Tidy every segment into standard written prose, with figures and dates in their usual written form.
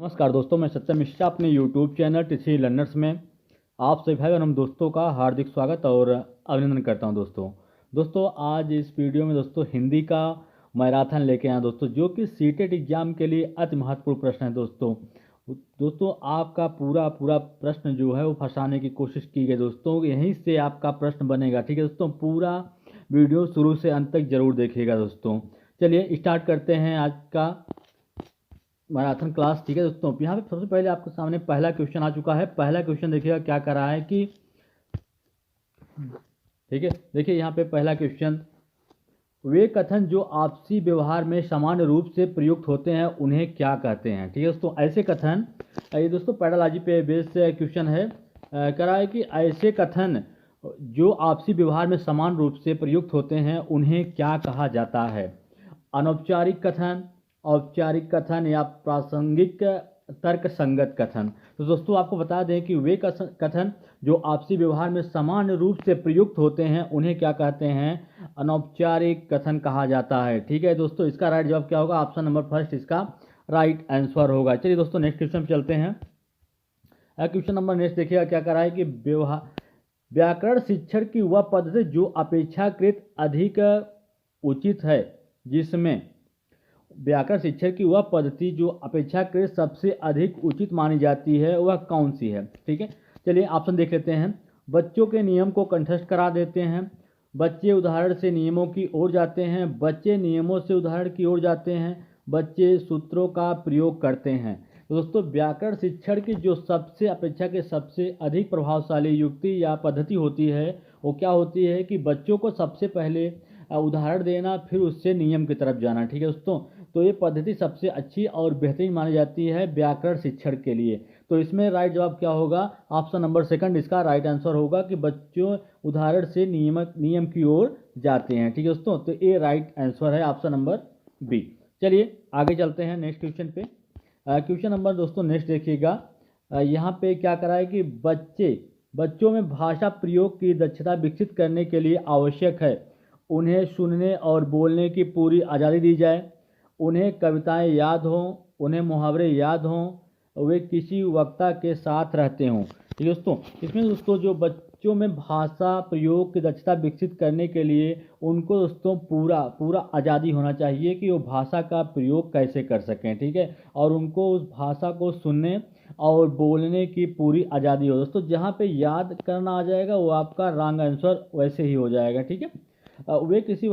नमस्कार दोस्तों, मैं सत्यम मिश्रा अपने YouTube चैनल टीसी लर्नर्स में आप सभी भाई और हम दोस्तों का हार्दिक स्वागत और अभिनंदन करता हूं। दोस्तों आज इस वीडियो में दोस्तों हिंदी का मैराथन लेके आया दोस्तों, जो कि सीटेट एग्जाम के लिए अति महत्वपूर्ण प्रश्न है। दोस्तों आपका पूरा प्रश्न जो है वो फंसाने की कोशिश की गई दोस्तों, यहीं से आपका प्रश्न बनेगा। ठीक है दोस्तों, पूरा वीडियो शुरू से अंत तक जरूर देखिएगा दोस्तों। चलिए स्टार्ट करते हैं आज का मैराथन क्लास। ठीक है दोस्तों, यहाँ पे सबसे पहले आपके सामने पहला क्वेश्चन आ चुका है। पहला क्वेश्चन देखिएगा क्या कर रहा है कि, ठीक है देखिए यहाँ पे पहला क्वेश्चन, वे कथन जो आपसी व्यवहार में सामान्य रूप से प्रयुक्त होते हैं उन्हें क्या कहते हैं। ठीक है दोस्तों, ऐसे कथन, ये दोस्तों पैडालॉजी पे बेस्ड क्वेश्चन है। कह रहा है कि ऐसे कथन जो आपसी व्यवहार में समान रूप से प्रयुक्त होते हैं उन्हें क्या कहा जाता है। अनौपचारिक कथन, औपचारिक कथन या प्रासंगिक तर्क संगत कथन। तो दोस्तों आपको बता दें कि वे कथन जो आपसी व्यवहार में समान रूप से प्रयुक्त होते हैं उन्हें क्या कहते हैं, अनौपचारिक कथन कहा जाता है। ठीक है दोस्तों, इसका राइट जवाब क्या होगा, ऑप्शन नंबर फर्स्ट इसका राइट आंसर होगा। चलिए दोस्तों नेक्स्ट क्वेश्चन पे चलते हैं। क्वेश्चन नंबर नेक्स्ट देखिएगा क्या कर रहा है कि व्याकरण शिक्षण की वह पद्धति जो अपेक्षाकृत अधिक उचित है, जिसमें व्याकरण शिक्षण की वह पद्धति जो अपेक्षाकृत सबसे अधिक उचित मानी जाती है वह कौन सी है। ठीक है, चलिए ऑप्शन देख लेते हैं। बच्चों के नियम को कंठस्थ करा देते हैं, बच्चे उदाहरण से नियमों की ओर जाते हैं, बच्चे नियमों से उदाहरण की ओर जाते हैं, बच्चे सूत्रों का प्रयोग करते हैं। तो दोस्तों व्याकरण शिक्षण की जो सबसे अपेक्षा के सबसे अधिक प्रभावशाली युक्ति या पद्धति होती है वो क्या होती है कि बच्चों को सबसे पहले उदाहरण देना, फिर उससे नियम की तरफ जाना। ठीक है दोस्तों, तो ये पद्धति सबसे अच्छी और बेहतरीन मानी जाती है व्याकरण शिक्षण के लिए। तो इसमें राइट जवाब क्या होगा, ऑप्शन नंबर सेकंड इसका राइट आंसर होगा कि बच्चों उदाहरण से नियम की ओर जाते हैं। ठीक है दोस्तों, तो ये राइट आंसर है ऑप्शन नंबर बी। चलिए आगे चलते हैं नेक्स्ट क्वेश्चन पे। क्वेश्चन नंबर दोस्तों नेक्स्ट देखिएगा, यहाँ पे क्या करा है कि बच्चों में भाषा प्रयोग की दक्षता विकसित करने के लिए आवश्यक है उन्हें सुनने और बोलने की पूरी आज़ादी दी जाए, उन्हें कविताएं याद हों, उन्हें मुहावरे याद हों, वे किसी वक्ता के साथ रहते हों। ठीक है दोस्तों, इसमें दोस्तों जो बच्चों में भाषा प्रयोग की दक्षता विकसित करने के लिए उनको दोस्तों पूरा आज़ादी होना चाहिए कि वो भाषा का प्रयोग कैसे कर सकें। ठीक है, और उनको उस भाषा को सुनने और बोलने की पूरी आज़ादी हो। दोस्तों जहाँ पे याद करना आ जाएगा वो आपका रॉन्ग आंसर वैसे ही हो जाएगा। ठीक है, वे किसी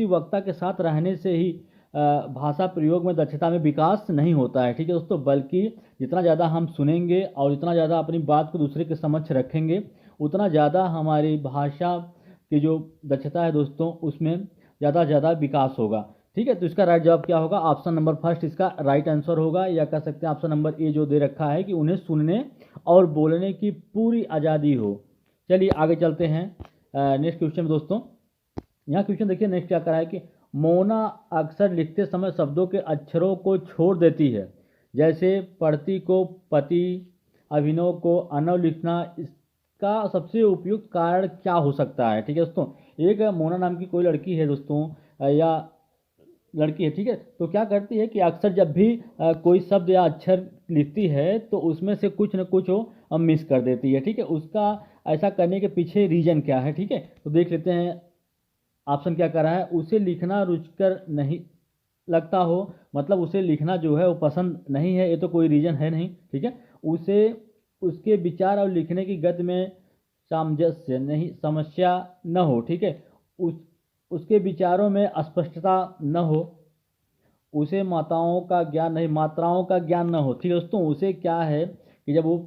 वक्ता के साथ रहने से ही भाषा प्रयोग में दक्षता में विकास नहीं होता है। ठीक है दोस्तों, बल्कि जितना ज़्यादा हम सुनेंगे और जितना ज़्यादा अपनी बात को दूसरे के समक्ष रखेंगे उतना ज़्यादा हमारी भाषा की जो दक्षता है दोस्तों उसमें ज़्यादा विकास होगा। ठीक है, तो इसका राइट जवाब क्या होगा, ऑप्शन नंबर फर्स्ट इसका राइट आंसर होगा, या कह सकते हैं ऑप्शन नंबर ए जो दे रखा है कि उन्हें सुनने और बोलने की पूरी आज़ादी हो। चलिए आगे चलते हैं नेक्स्ट क्वेश्चन में दोस्तों। यहाँ क्वेश्चन देखिए नेक्स्ट क्या करा है कि मोना अक्सर लिखते समय शब्दों के अक्षरों को छोड़ देती है, जैसे पढ़ती को पति, अभिनव को अनव लिखना। इसका सबसे उपयुक्त कारण क्या हो सकता है। ठीक है दोस्तों, एक मोना नाम की कोई लड़की है दोस्तों, या लड़की है, ठीक है, तो क्या करती है कि अक्सर जब भी कोई शब्द या अक्षर लिखती है तो उसमें से कुछ न कुछ वो मिस कर देती है। ठीक है, उसका ऐसा करने के पीछे रीजन क्या है। ठीक है, तो देख लेते हैं ऑप्शन क्या कर रहा है, उसे लिखना रुचिकर नहीं लगता हो, मतलब उसे लिखना जो है वो पसंद नहीं है, ये तो कोई रीजन है नहीं। ठीक है, उसे उसके विचार और लिखने की गति में सामंजस्य नहीं, समस्या न हो। ठीक है, उसके विचारों में अस्पष्टता न हो, उसे मात्राओं का ज्ञान न हो। ठीक है दोस्तों, उसे क्या है कि जब वो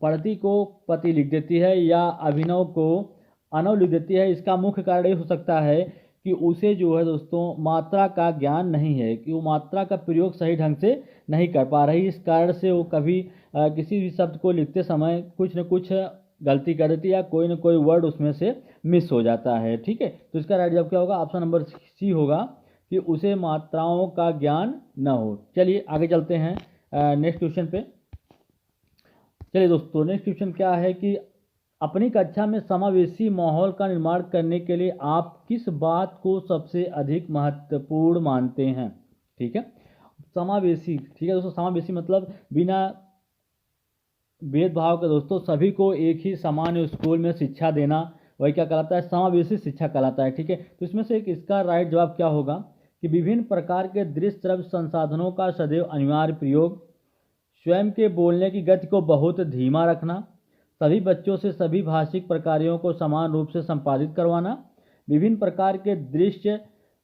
पढ़ती को पति लिख देती है या अभिनव को अनव लिख देती है, इसका मुख्य कारण ये हो सकता है कि उसे जो है दोस्तों मात्रा का ज्ञान नहीं है, कि वो मात्रा का प्रयोग सही ढंग से नहीं कर पा रही। इस कारण से वो कभी किसी भी शब्द को लिखते समय कुछ न कुछ गलती कर देती है या कोई न कोई वर्ड उसमें से मिस हो जाता है। ठीक है, तो इसका राइट जवाब क्या होगा, ऑप्शन नंबर सी होगा कि उसे मात्राओं का ज्ञान न हो। चलिए आगे चलते हैं नेक्स्ट क्वेश्चन पे। चलिए दोस्तों नेक्स्ट क्वेश्चन क्या है कि अपनी कक्षा में समावेशी माहौल का निर्माण करने के लिए आप किस बात को सबसे अधिक महत्वपूर्ण मानते हैं। ठीक है, समावेशी, ठीक है दोस्तों, समावेशी मतलब बिना भेदभाव के दोस्तों सभी को एक ही समान स्कूल में शिक्षा देना, वही क्या कहलाता है, समावेशी शिक्षा कहलाता है। ठीक है, तो इसमें से एक इसका राइट जवाब क्या होगा कि विभिन्न प्रकार के दृश्य श्रव्य संसाधनों का सदैव अनिवार्य प्रयोग, स्वयं के बोलने की गति को बहुत धीमा रखना, सभी बच्चों से सभी भाषिक प्रकारों को समान रूप से संपादित करवाना, विभिन्न प्रकार के दृश्य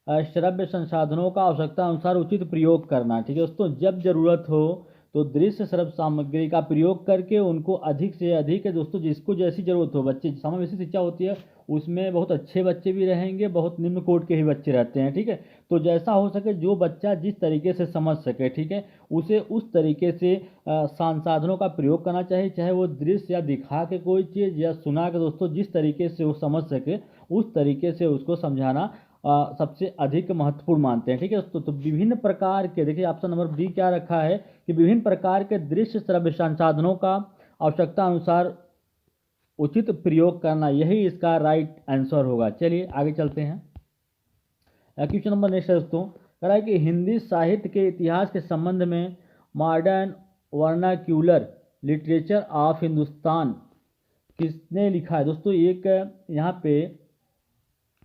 श्रव्य संसाधनों का आवश्यकता अनुसार उचित प्रयोग करना। ठीक है दोस्तों, जब जरूरत हो तो दृश्य श्रव्य सामग्री का प्रयोग करके उनको अधिक से अधिक है दोस्तों, जिसको जैसी जरूरत हो, बच्चे समावेशी शिक्षा होती है उसमें बहुत अच्छे बच्चे भी रहेंगे, बहुत निम्न कोटि के ही बच्चे रहते हैं। ठीक है, तो जैसा हो सके जो बच्चा जिस तरीके से समझ सके, ठीक है, उसे उस तरीके से संसाधनों का प्रयोग करना चाहिए, चाहे वो दृश्य या दिखा के कोई चीज़ या सुना के दोस्तों, जिस तरीके से वो समझ सके उस तरीके से उसको समझाना सबसे अधिक महत्वपूर्ण मानते हैं। ठीक है दोस्तों, तो विभिन्न प्रकार के, देखिए ऑप्शन नंबर डी क्या रखा है कि विभिन्न प्रकार के दृश्य श्रव्य संसाधनों का आवश्यकता अनुसार उचित प्रयोग करना, यही इसका राइट आंसर होगा। चलिए आगे चलते हैं। क्वेश्चन नंबर नेक्स्ट है दोस्तों, कह रहा है कि हिंदी साहित्य के इतिहास के संबंध में modern vernacular literature of Hindustan किसने लिखा है। दोस्तों एक यहाँ पे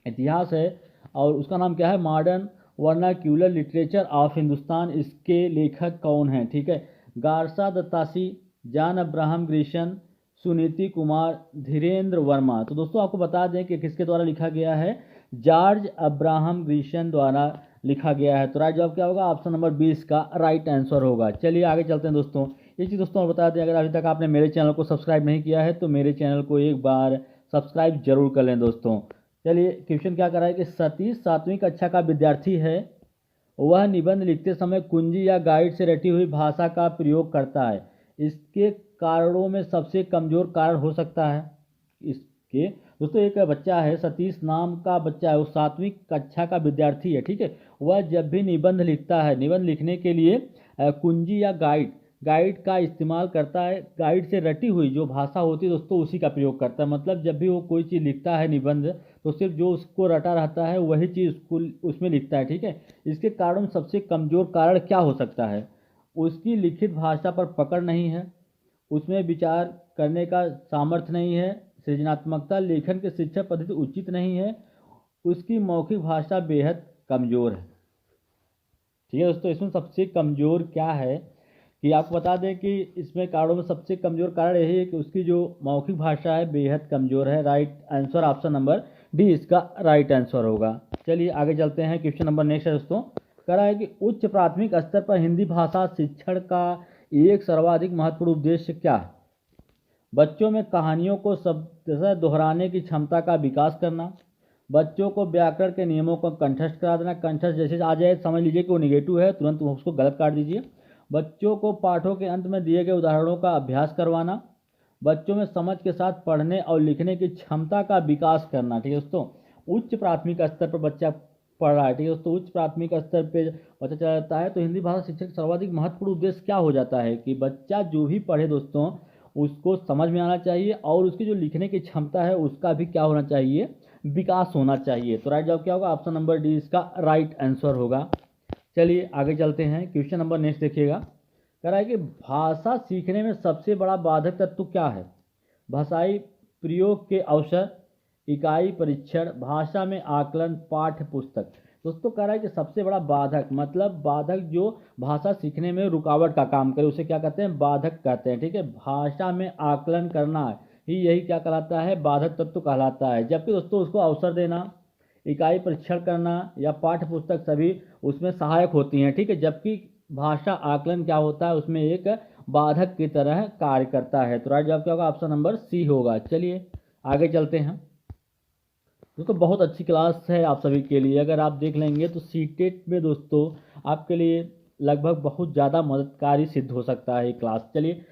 इतिहास है और उसका नाम क्या है, modern vernacular literature of Hindustan. इसके लेखक कौन हैं। ठीक है, Garcin de Tassy, John Abraham Grierson, Suniti Kumar, Dhirendra Varma. तो दोस्तों आपको बता दें कि किसके द्वारा लिखा गया है, जॉर्ज अब्राहम ग्रिशन द्वारा लिखा गया है। तो राइट जवाब क्या होगा, ऑप्शन नंबर 20 का राइट आंसर होगा। चलिए आगे चलते हैं दोस्तों। एक चीज़ दोस्तों बता दें, अगर अभी तक आपने मेरे चैनल को सब्सक्राइब नहीं किया है तो मेरे चैनल को एक बार सब्सक्राइब जरूर कर लें दोस्तों। चलिए क्वेश्चन क्या कर रहा है कि सतीश 7वीं कक्षा का विद्यार्थी है, वह निबंध लिखते समय कुंजी या गाइड से रटी हुई भाषा का प्रयोग करता है, इसके कारणों में सबसे कमजोर कारण हो सकता है इसके। दोस्तों एक बच्चा है, सतीश नाम का बच्चा है, वो 7वीं कक्षा का विद्यार्थी है। ठीक है, वह जब भी निबंध लिखता है, निबंध लिखने के लिए कुंजी या गाइड का इस्तेमाल करता है, गाइड से रटी हुई जो भाषा होती है दोस्तों उसी का प्रयोग करता है। मतलब जब भी वो कोई चीज़ लिखता है निबंध, तो सिर्फ जो उसको रटा रहता है वही चीज़ उसमें लिखता है। ठीक है, इसके कारण सबसे कमज़ोर कारण क्या हो सकता है, उसकी लिखित भाषा पर पकड़ नहीं है, उसमें विचार करने का सामर्थ्य नहीं है, सृजनात्मकता लेखन के शिक्षा पद्धति उचित नहीं है, उसकी मौखिक भाषा बेहद कमज़ोर है। ठीक है दोस्तों, इसमें सबसे कमज़ोर क्या है कि आपको बता दें कि इसमें कारणों में सबसे कमज़ोर कारण यही है कि उसकी जो मौखिक भाषा है बेहद कमज़ोर है। Right answer option number D इसका राइट आंसर होगा। चलिए आगे चलते हैं। क्वेश्चन नंबर नेक्स्ट है दोस्तों, कह रहा है कि उच्च प्राथमिक स्तर पर हिंदी भाषा शिक्षण का एक सर्वाधिक महत्वपूर्ण उद्देश्य क्या है। बच्चों में कहानियों को शब्दशः दोहराने की क्षमता का विकास करना, बच्चों को व्याकरण के नियमों को कंठस्थ करा देना। कंठस्थ जैसे आ जाए समझ लीजिए कि वो निगेटिव है, तुरंत उसको गलत काट दीजिए। बच्चों को पाठों के अंत में दिए गए उदाहरणों का अभ्यास करवाना, बच्चों में समझ के साथ पढ़ने और लिखने की क्षमता का विकास करना। ठीक है दोस्तों, उच्च प्राथमिक स्तर पर बच्चा पढ़ रहा है। ठीक है दोस्तों, उच्च प्राथमिक स्तर पर बच्चा चला जाता है तो हिंदी भाषा शिक्षक का सर्वाधिक महत्वपूर्ण उद्देश्य क्या हो जाता है कि बच्चा जो भी पढ़े दोस्तों उसको समझ में आना चाहिए और उसकी जो लिखने की क्षमता है उसका भी क्या होना चाहिए, विकास होना चाहिए। तो राइट जवाब क्या होगा, ऑप्शन नंबर डी इसका राइट आंसर होगा। चलिए आगे चलते हैं। क्वेश्चन नंबर नेक्स्ट देखिएगा, कह रहा है कि भाषा सीखने में सबसे बड़ा बाधक तत्व क्या है। भाषाई प्रयोग के अवसर, इकाई परीक्षण, भाषा में आकलन, पाठ्य पुस्तक। दोस्तों कह रहा है कि सबसे बड़ा बाधक मतलब बाधक जो भाषा सीखने में रुकावट का काम करे उसे क्या कहते हैं, बाधक कहते हैं। ठीक है, भाषा में आकलन करना ही यही क्या कहलाता है, बाधक तत्व कहलाता है। जबकि दोस्तों उसको अवसर देना, इकाई परीक्षण करना या पाठ्य पुस्तक सभी उसमें सहायक होती हैं। ठीक है, जबकि भाषा आकलन क्या होता है, उसमें एक बाधक की तरह कार्य करता है। तो राइट जवाब क्या होगा, ऑप्शन नंबर सी होगा। चलिए आगे चलते हैं। दोस्तों बहुत अच्छी क्लास है आप सभी के लिए, अगर आप देख लेंगे तो सीटेट में दोस्तों आपके लिए लगभग बहुत ज़्यादा मददकारी सिद्ध हो सकता है ये क्लास। चलिए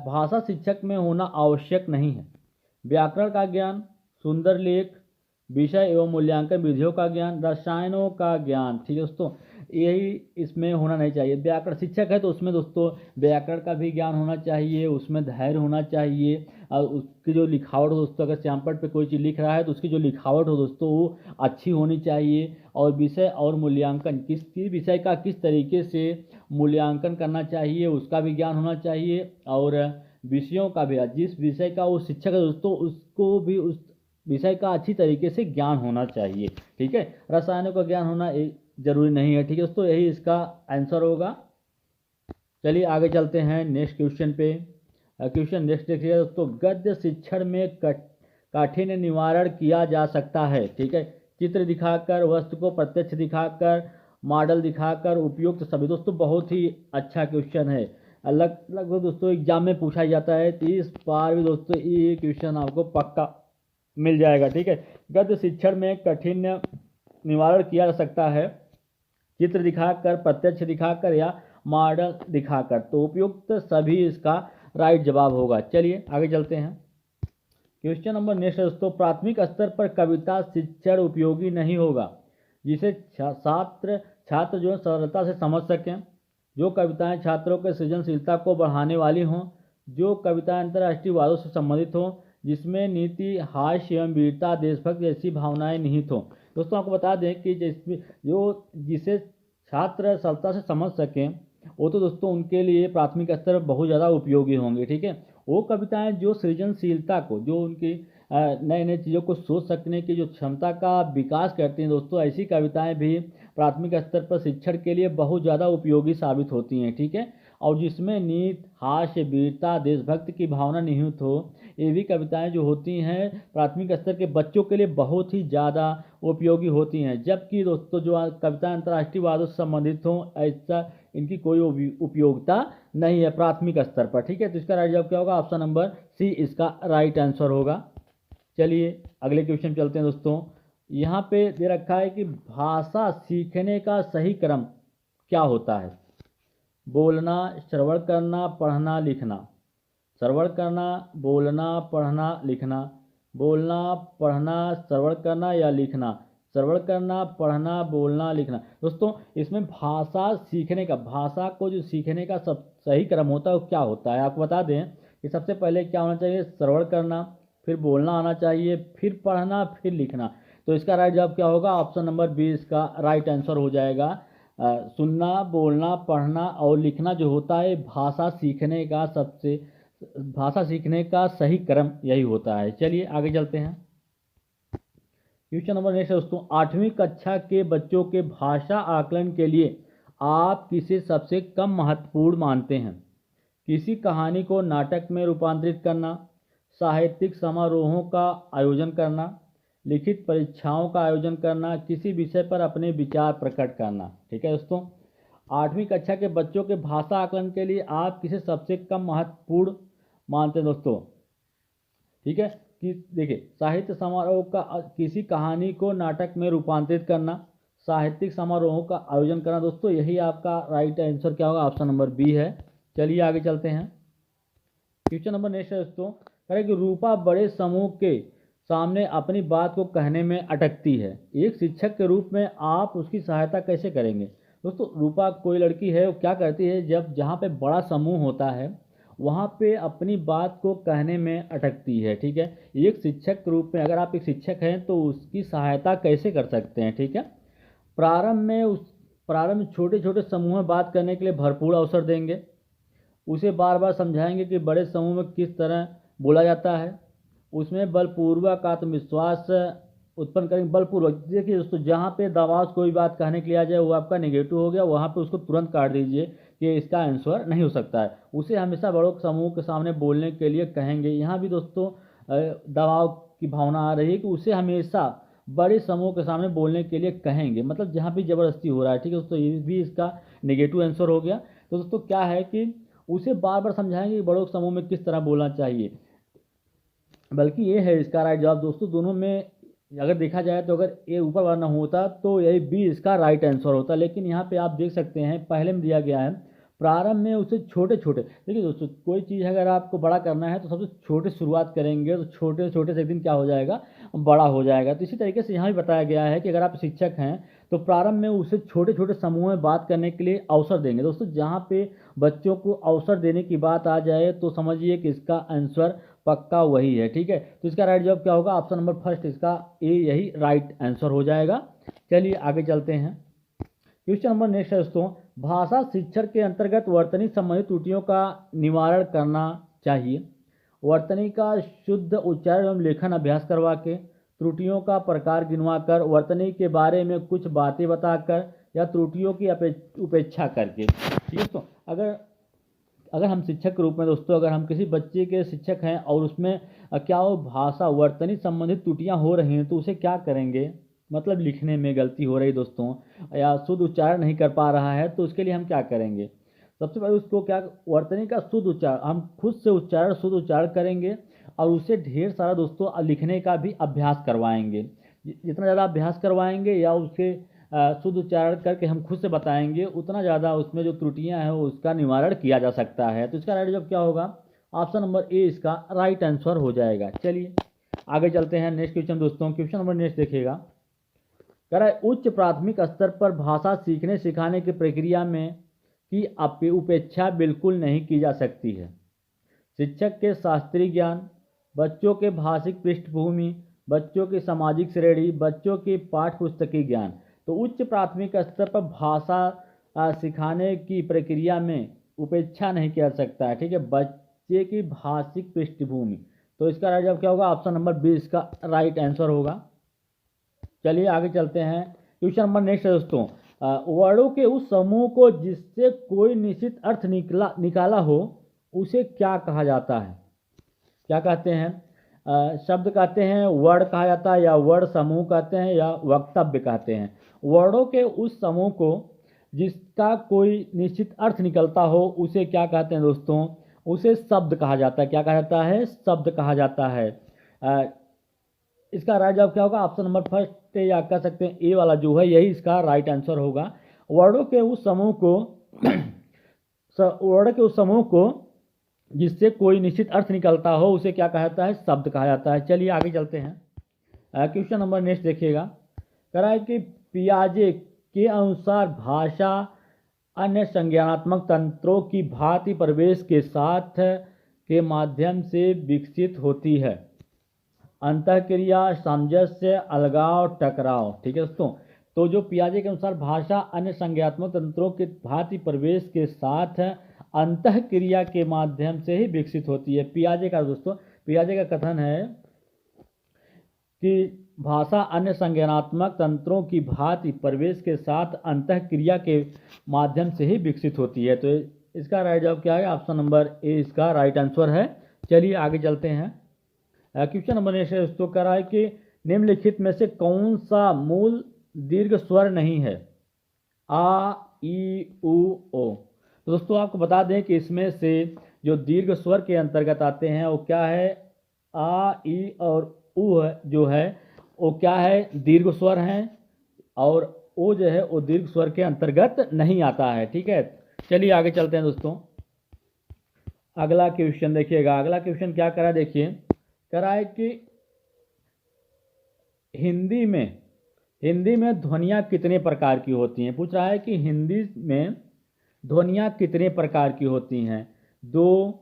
भाषा शिक्षक में होना आवश्यक नहीं है व्याकरण का ज्ञान, सुंदर लेख, विषय एवं मूल्यांकन विधियों का ज्ञान, रसायनों का ज्ञान। ठीक है दोस्तों, यही इसमें होना नहीं चाहिए। व्याकरण शिक्षक है तो उसमें दोस्तों व्याकरण का भी ज्ञान होना चाहिए, उसमें धैर्य होना चाहिए और उसकी जो लिखावट हो दोस्तों, अगर श्यामपट पे कोई चीज़ लिख रहा है तो उसकी जो लिखावट हो दोस्तों वो अच्छी होनी चाहिए। और विषय और मूल्यांकन, किस विषय का किस तरीके से मूल्यांकन करना चाहिए उसका भी ज्ञान होना चाहिए, और विषयों का भी, जिस विषय का वो शिक्षक है दोस्तों उसको भी उस विषय का अच्छी तरीके से ज्ञान होना चाहिए। ठीक है, रसायनों का ज्ञान होना जरूरी नहीं है। ठीक है दोस्तों, यही इसका आंसर होगा। चलिए आगे चलते हैं नेक्स्ट क्वेश्चन पे। क्वेश्चन नेक्स्ट देखिए दोस्तों, गद्य शिक्षण में काठिन्य निवारण किया जा सकता है। ठीक है, चित्र दिखाकर, वस्तु को प्रत्यक्ष दिखाकर, मॉडल दिखाकर, उपयुक्त सभी। दोस्तों बहुत ही अच्छा क्वेश्चन है, लगभग दोस्तों एग्जाम में पूछा जाता है, तो इस बार भी दोस्तों ये क्वेश्चन आपको पक्का मिल जाएगा। ठीक है, गद्य शिक्षण में काठिन्य निवारण किया जा सकता है चित्र दिखाकर, प्रत्यक्ष दिखाकर या मॉडल दिखाकर। तो उपयुक्त सभी इसका राइट जवाब होगा। चलिए आगे चलते हैं। क्वेश्चन नंबर नेक्स्ट है दोस्तों, प्राथमिक स्तर पर कविता शिक्षण उपयोगी नहीं होगा जिसे छात्र जो है सरलता से समझ सकें, जो कविताएं छात्रों के सृजनशीलता को बढ़ाने वाली हों, जो कविताएं अंतर्राष्ट्रीय वादों से संबंधित हों, जिसमें नीति, हास्य एवं वीरता, देशभक्त जैसी भावनाएं निहित हों। दोस्तों आपको बता दें कि जिसे छात्र सरलता से समझ सकें वो तो दोस्तों उनके लिए प्राथमिक स्तर पर बहुत ज़्यादा उपयोगी होंगे। ठीक है, वो कविताएं जो सृजनशीलता को, जो उनकी नए नए चीज़ों को सोच सकने की जो क्षमता का विकास करती हैं दोस्तों, ऐसी कविताएं भी प्राथमिक स्तर पर शिक्षण के लिए बहुत ज़्यादा उपयोगी साबित होती हैं। ठीक है, और जिसमें नीति, हास्य, वीरता, देशभक्ति की भावना निहित हो, ये भी कविताएं जो होती हैं प्राथमिक स्तर के बच्चों के लिए बहुत ही ज़्यादा उपयोगी होती हैं। जबकि दोस्तों जो कविता अंतर्राष्ट्रीय वादों से संबंधित हों, ऐसा इनकी कोई उपयोगिता नहीं है प्राथमिक स्तर पर। ठीक है, तो इसका राइट जवाब क्या होगा? ऑप्शन नंबर सी इसका राइट आंसर होगा। चलिए अगले क्वेश्चन चलते हैं दोस्तों। यहाँ पे दे रखा है कि भाषा सीखने का सही क्रम क्या होता है? बोलना, श्रवण करना, पढ़ना, लिखना। श्रवण करना, बोलना, पढ़ना, लिखना। बोलना, पढ़ना, श्रवण करना या लिखना। श्रवण करना, पढ़ना, बोलना, लिखना। दोस्तों इसमें भाषा सीखने का, भाषा को जो सीखने का सब सही क्रम होता है वो क्या होता है? आपको बता दें कि सबसे पहले क्या होना चाहिए? श्रवण करना, फिर बोलना आना चाहिए, फिर पढ़ना, फिर लिखना। तो इसका राइट जवाब क्या होगा? ऑप्शन नंबर बी इसका राइट आंसर हो जाएगा। सुनना, बोलना, पढ़ना और लिखना जो होता है भाषा सीखने का सही क्रम यही होता है। चलिए आगे चलते हैं। क्वेश्चन नंबर नेक्स्ट है दोस्तों, 8वीं कक्षा के बच्चों के भाषा आकलन के लिए आप किसे सबसे कम महत्वपूर्ण मानते हैं? किसी कहानी को नाटक में रूपांतरित करना, साहित्यिक समारोहों का आयोजन करना, लिखित परीक्षाओं का आयोजन करना, किसी विषय पर अपने विचार प्रकट करना। ठीक है दोस्तों, 8वीं कक्षा के बच्चों के भाषा आकलन के लिए आप किसे सबसे कम महत्वपूर्ण मानते हैं दोस्तों? ठीक है, कि देखिए साहित्य समारोह का, किसी कहानी को नाटक में रूपांतरित करना, साहित्यिक समारोहों का आयोजन करना। दोस्तों यही आपका राइट आंसर क्या होगा? ऑप्शन नंबर बी है। चलिए आगे चलते हैं। क्वेश्चन नंबर नेक्स्ट है दोस्तों, करें कि रूपा बड़े समूह के सामने अपनी बात को कहने में अटकती है, एक शिक्षक के रूप में आप उसकी सहायता कैसे करेंगे? दोस्तों रूपा कोई लड़की है, वो क्या करती है, जहाँ पे बड़ा समूह होता है वहाँ पे अपनी बात को कहने में अटकती है। ठीक है, एक शिक्षक के रूप में अगर आप एक शिक्षक हैं तो उसकी सहायता कैसे कर सकते हैं? ठीक है, प्रारंभ में छोटे छोटे समूह में बात करने के लिए भरपूर अवसर देंगे, उसे बार बार समझाएंगे कि बड़े समूह में किस तरह बोला जाता है, उसमें बलपूर्वक आत्मविश्वास उत्पन्न करेंगे। बलपूर्वक देखिए दोस्तों, जहाँ पे दबाव से कोई बात कहने के लिए आ जाए वो आपका नेगेटिव हो गया, वहाँ पे उसको तुरंत काट दीजिए कि इसका आंसर नहीं हो सकता है। उसे हमेशा बड़ों समूह के सामने बोलने के लिए कहेंगे। यहाँ भी दोस्तों दबाव की भावना आ रही है कि उसे हमेशा बड़े समूह के सामने बोलने के लिए कहेंगे, मतलब जहाँ भी ज़बरदस्ती हो रहा है। ठीक है दोस्तों, ये भी इसका नेगेटिव आंसर हो गया। तो दोस्तों क्या है कि उसे बार बार समझाएंगे कि बड़ों समूह में किस तरह बोलना चाहिए, बल्कि ये है इसका राइट जवाब। दोस्तों दोनों में अगर देखा जाए तो अगर ए ऊपर वाला ना होता तो यही बी इसका राइट आंसर होता, लेकिन यहाँ पे आप देख सकते हैं पहले में दिया गया है प्रारंभ में उसे छोटे छोटे। देखिए दोस्तों, कोई चीज़ अगर आपको बड़ा करना है तो सबसे छोटे शुरुआत करेंगे तो छोटे छोटे से एक दिन क्या हो जाएगा, बड़ा हो जाएगा। तो इसी तरीके से यहाँ भी बताया गया है कि अगर आप शिक्षक हैं तो प्रारंभ में उसे छोटे छोटे समूह में बात करने के लिए अवसर देंगे। दोस्तों जहाँ पे बच्चों को अवसर देने की बात आ जाए तो समझिए कि इसका आंसर पक्का वही है। ठीक है, तो इसका राइट जवाब क्या होगा? ऑप्शन नंबर फर्स्ट इसका ए यही राइट आंसर हो जाएगा। चलिए आगे चलते हैं। क्वेश्चन नंबर नेक्स्ट है दोस्तों, भाषा शिक्षण के अंतर्गत वर्तनी संबंधी त्रुटियों का निवारण करना चाहिए। वर्तनी का शुद्ध उच्चारण एवं लेखन अभ्यास करवा के, त्रुटियों का प्रकार गिनवाकर, वर्तनी के बारे में कुछ बातें बताकर या त्रुटियों की उपेक्षा करके। ठीक है दोस्तों, अगर हम शिक्षक के रूप में दोस्तों, अगर हम किसी बच्चे के शिक्षक हैं और उसमें क्या वो भाषा वर्तनी संबंधित त्रुटियां हो रही हैं तो उसे क्या करेंगे, मतलब लिखने में गलती हो रही दोस्तों या शुद्ध उच्चारण नहीं कर पा रहा है तो उसके लिए हम क्या करेंगे। सबसे पहले उसको क्या, वर्तनी का शुद्ध उच्चारण, हम खुद से उच्चारण शुद्ध उच्चारण करेंगे और उसे ढेर सारा दोस्तों लिखने का भी अभ्यास करवाएंगे। जितना ज़्यादा अभ्यास करवाएंगे या उसके शुद्ध उच्चारण करके हम खुद से बताएंगे उतना ज़्यादा उसमें जो त्रुटियां हैं उसका निवारण किया जा सकता है। तो इसका राइट जवाब क्या होगा, ऑप्शन नंबर ए इसका राइट आंसर हो जाएगा। चलिए आगे चलते हैं नेक्स्ट क्वेश्चन दोस्तों। क्वेश्चन नंबर नेक्स्ट देखिएगा, कह रहा है उच्च प्राथमिक स्तर पर भाषा सीखने सिखाने की प्रक्रिया में की उपेक्षा बिल्कुल नहीं की जा सकती है। शिक्षक के शास्त्रीय ज्ञान, बच्चों के भाषिक पृष्ठभूमि, बच्चों की सामाजिक श्रेणी, बच्चों की पाठ्य पुस्तकीय ज्ञान। तो उच्च प्राथमिक स्तर पर भाषा सिखाने की प्रक्रिया में उपेक्षा नहीं किया जा सकता है। ठीक है, बच्चे की भाषिक पृष्ठभूमि, तो इसका राइट जवाब क्या होगा, ऑप्शन नंबर बी इसका राइट आंसर होगा। चलिए आगे चलते हैं। क्वेश्चन नंबर नेक्स्ट है दोस्तों, वर्णों के उस समूह को जिससे कोई निश्चित अर्थ निकाला हो उसे क्या कहा जाता है। क्या कहते हैं, शब्द कहते हैं, वर्ड कहा जाता है, या वर्ड समूह कहते हैं, या वक्तव्य कहते हैं। वर्णों के उस समूह को जिसका कोई निश्चित अर्थ निकलता हो उसे क्या कहते हैं दोस्तों, उसे शब्द कहा जाता है। क्या कहा जाता है, शब्द कहा जाता है। इसका राइट जवाब क्या होगा, ऑप्शन नंबर फर्स्ट या कह सकते हैं ए वाला जो है यही इसका राइट आंसर होगा। वर्णों के उस समूह को वर्ण के उस समूह को जिससे कोई निश्चित अर्थ निकलता हो उसे क्या कहा जाता है, शब्द कहा जाता है। चलिए आगे चलते हैं। क्वेश्चन नंबर नेक्स्ट देखिएगा, कह रहा है कि पियाजे के अनुसार भाषा अन्य संज्ञानात्मक तंत्रों की भांति प्रवेश के साथ के माध्यम से विकसित होती है। अंतःक्रिया, सामंजस्य, अलगाव, टकराव। ठीक है दोस्तों, तो जो पियाजे के अनुसार भाषा अन्य संज्ञानात्मक तंत्रों के भांति प्रवेश के साथ अंतःक्रिया के माध्यम से ही विकसित होती है। पियाजे का दोस्तों, पियाजे का कथन है कि भाषा अन्य संज्ञानात्मक तंत्रों की भांति प्रवेश के साथ अंतःक्रिया के माध्यम से ही विकसित होती है। तो इसका राइट जवाब क्या है, ऑप्शन नंबर ए इसका राइट आंसर है। चलिए आगे चलते हैं। क्वेश्चन नंबर नेक्स्ट दोस्तों, कह रहा है कि निम्नलिखित में से कौन सा मूल दीर्घ स्वर नहीं है, आ, ई, उ, ओ। तो दोस्तों आपको बता दें कि इसमें से जो दीर्घ स्वर के अंतर्गत आते हैं वो क्या है, आ, ई और उ जो है वो क्या है, दीर्घ स्वर हैं, और ओ जो है वो दीर्घ स्वर के अंतर्गत नहीं आता है। ठीक है, चलिए आगे चलते हैं दोस्तों। अगला क्वेश्चन देखिएगा, अगला क्वेश्चन क्या करा देखिए, कह रहा है कि हिंदी में ध्वनियाँ कितने प्रकार की होती हैं। पूछ रहा है कि हिंदी में ध्वनियाँ कितने प्रकार की होती हैं, 2,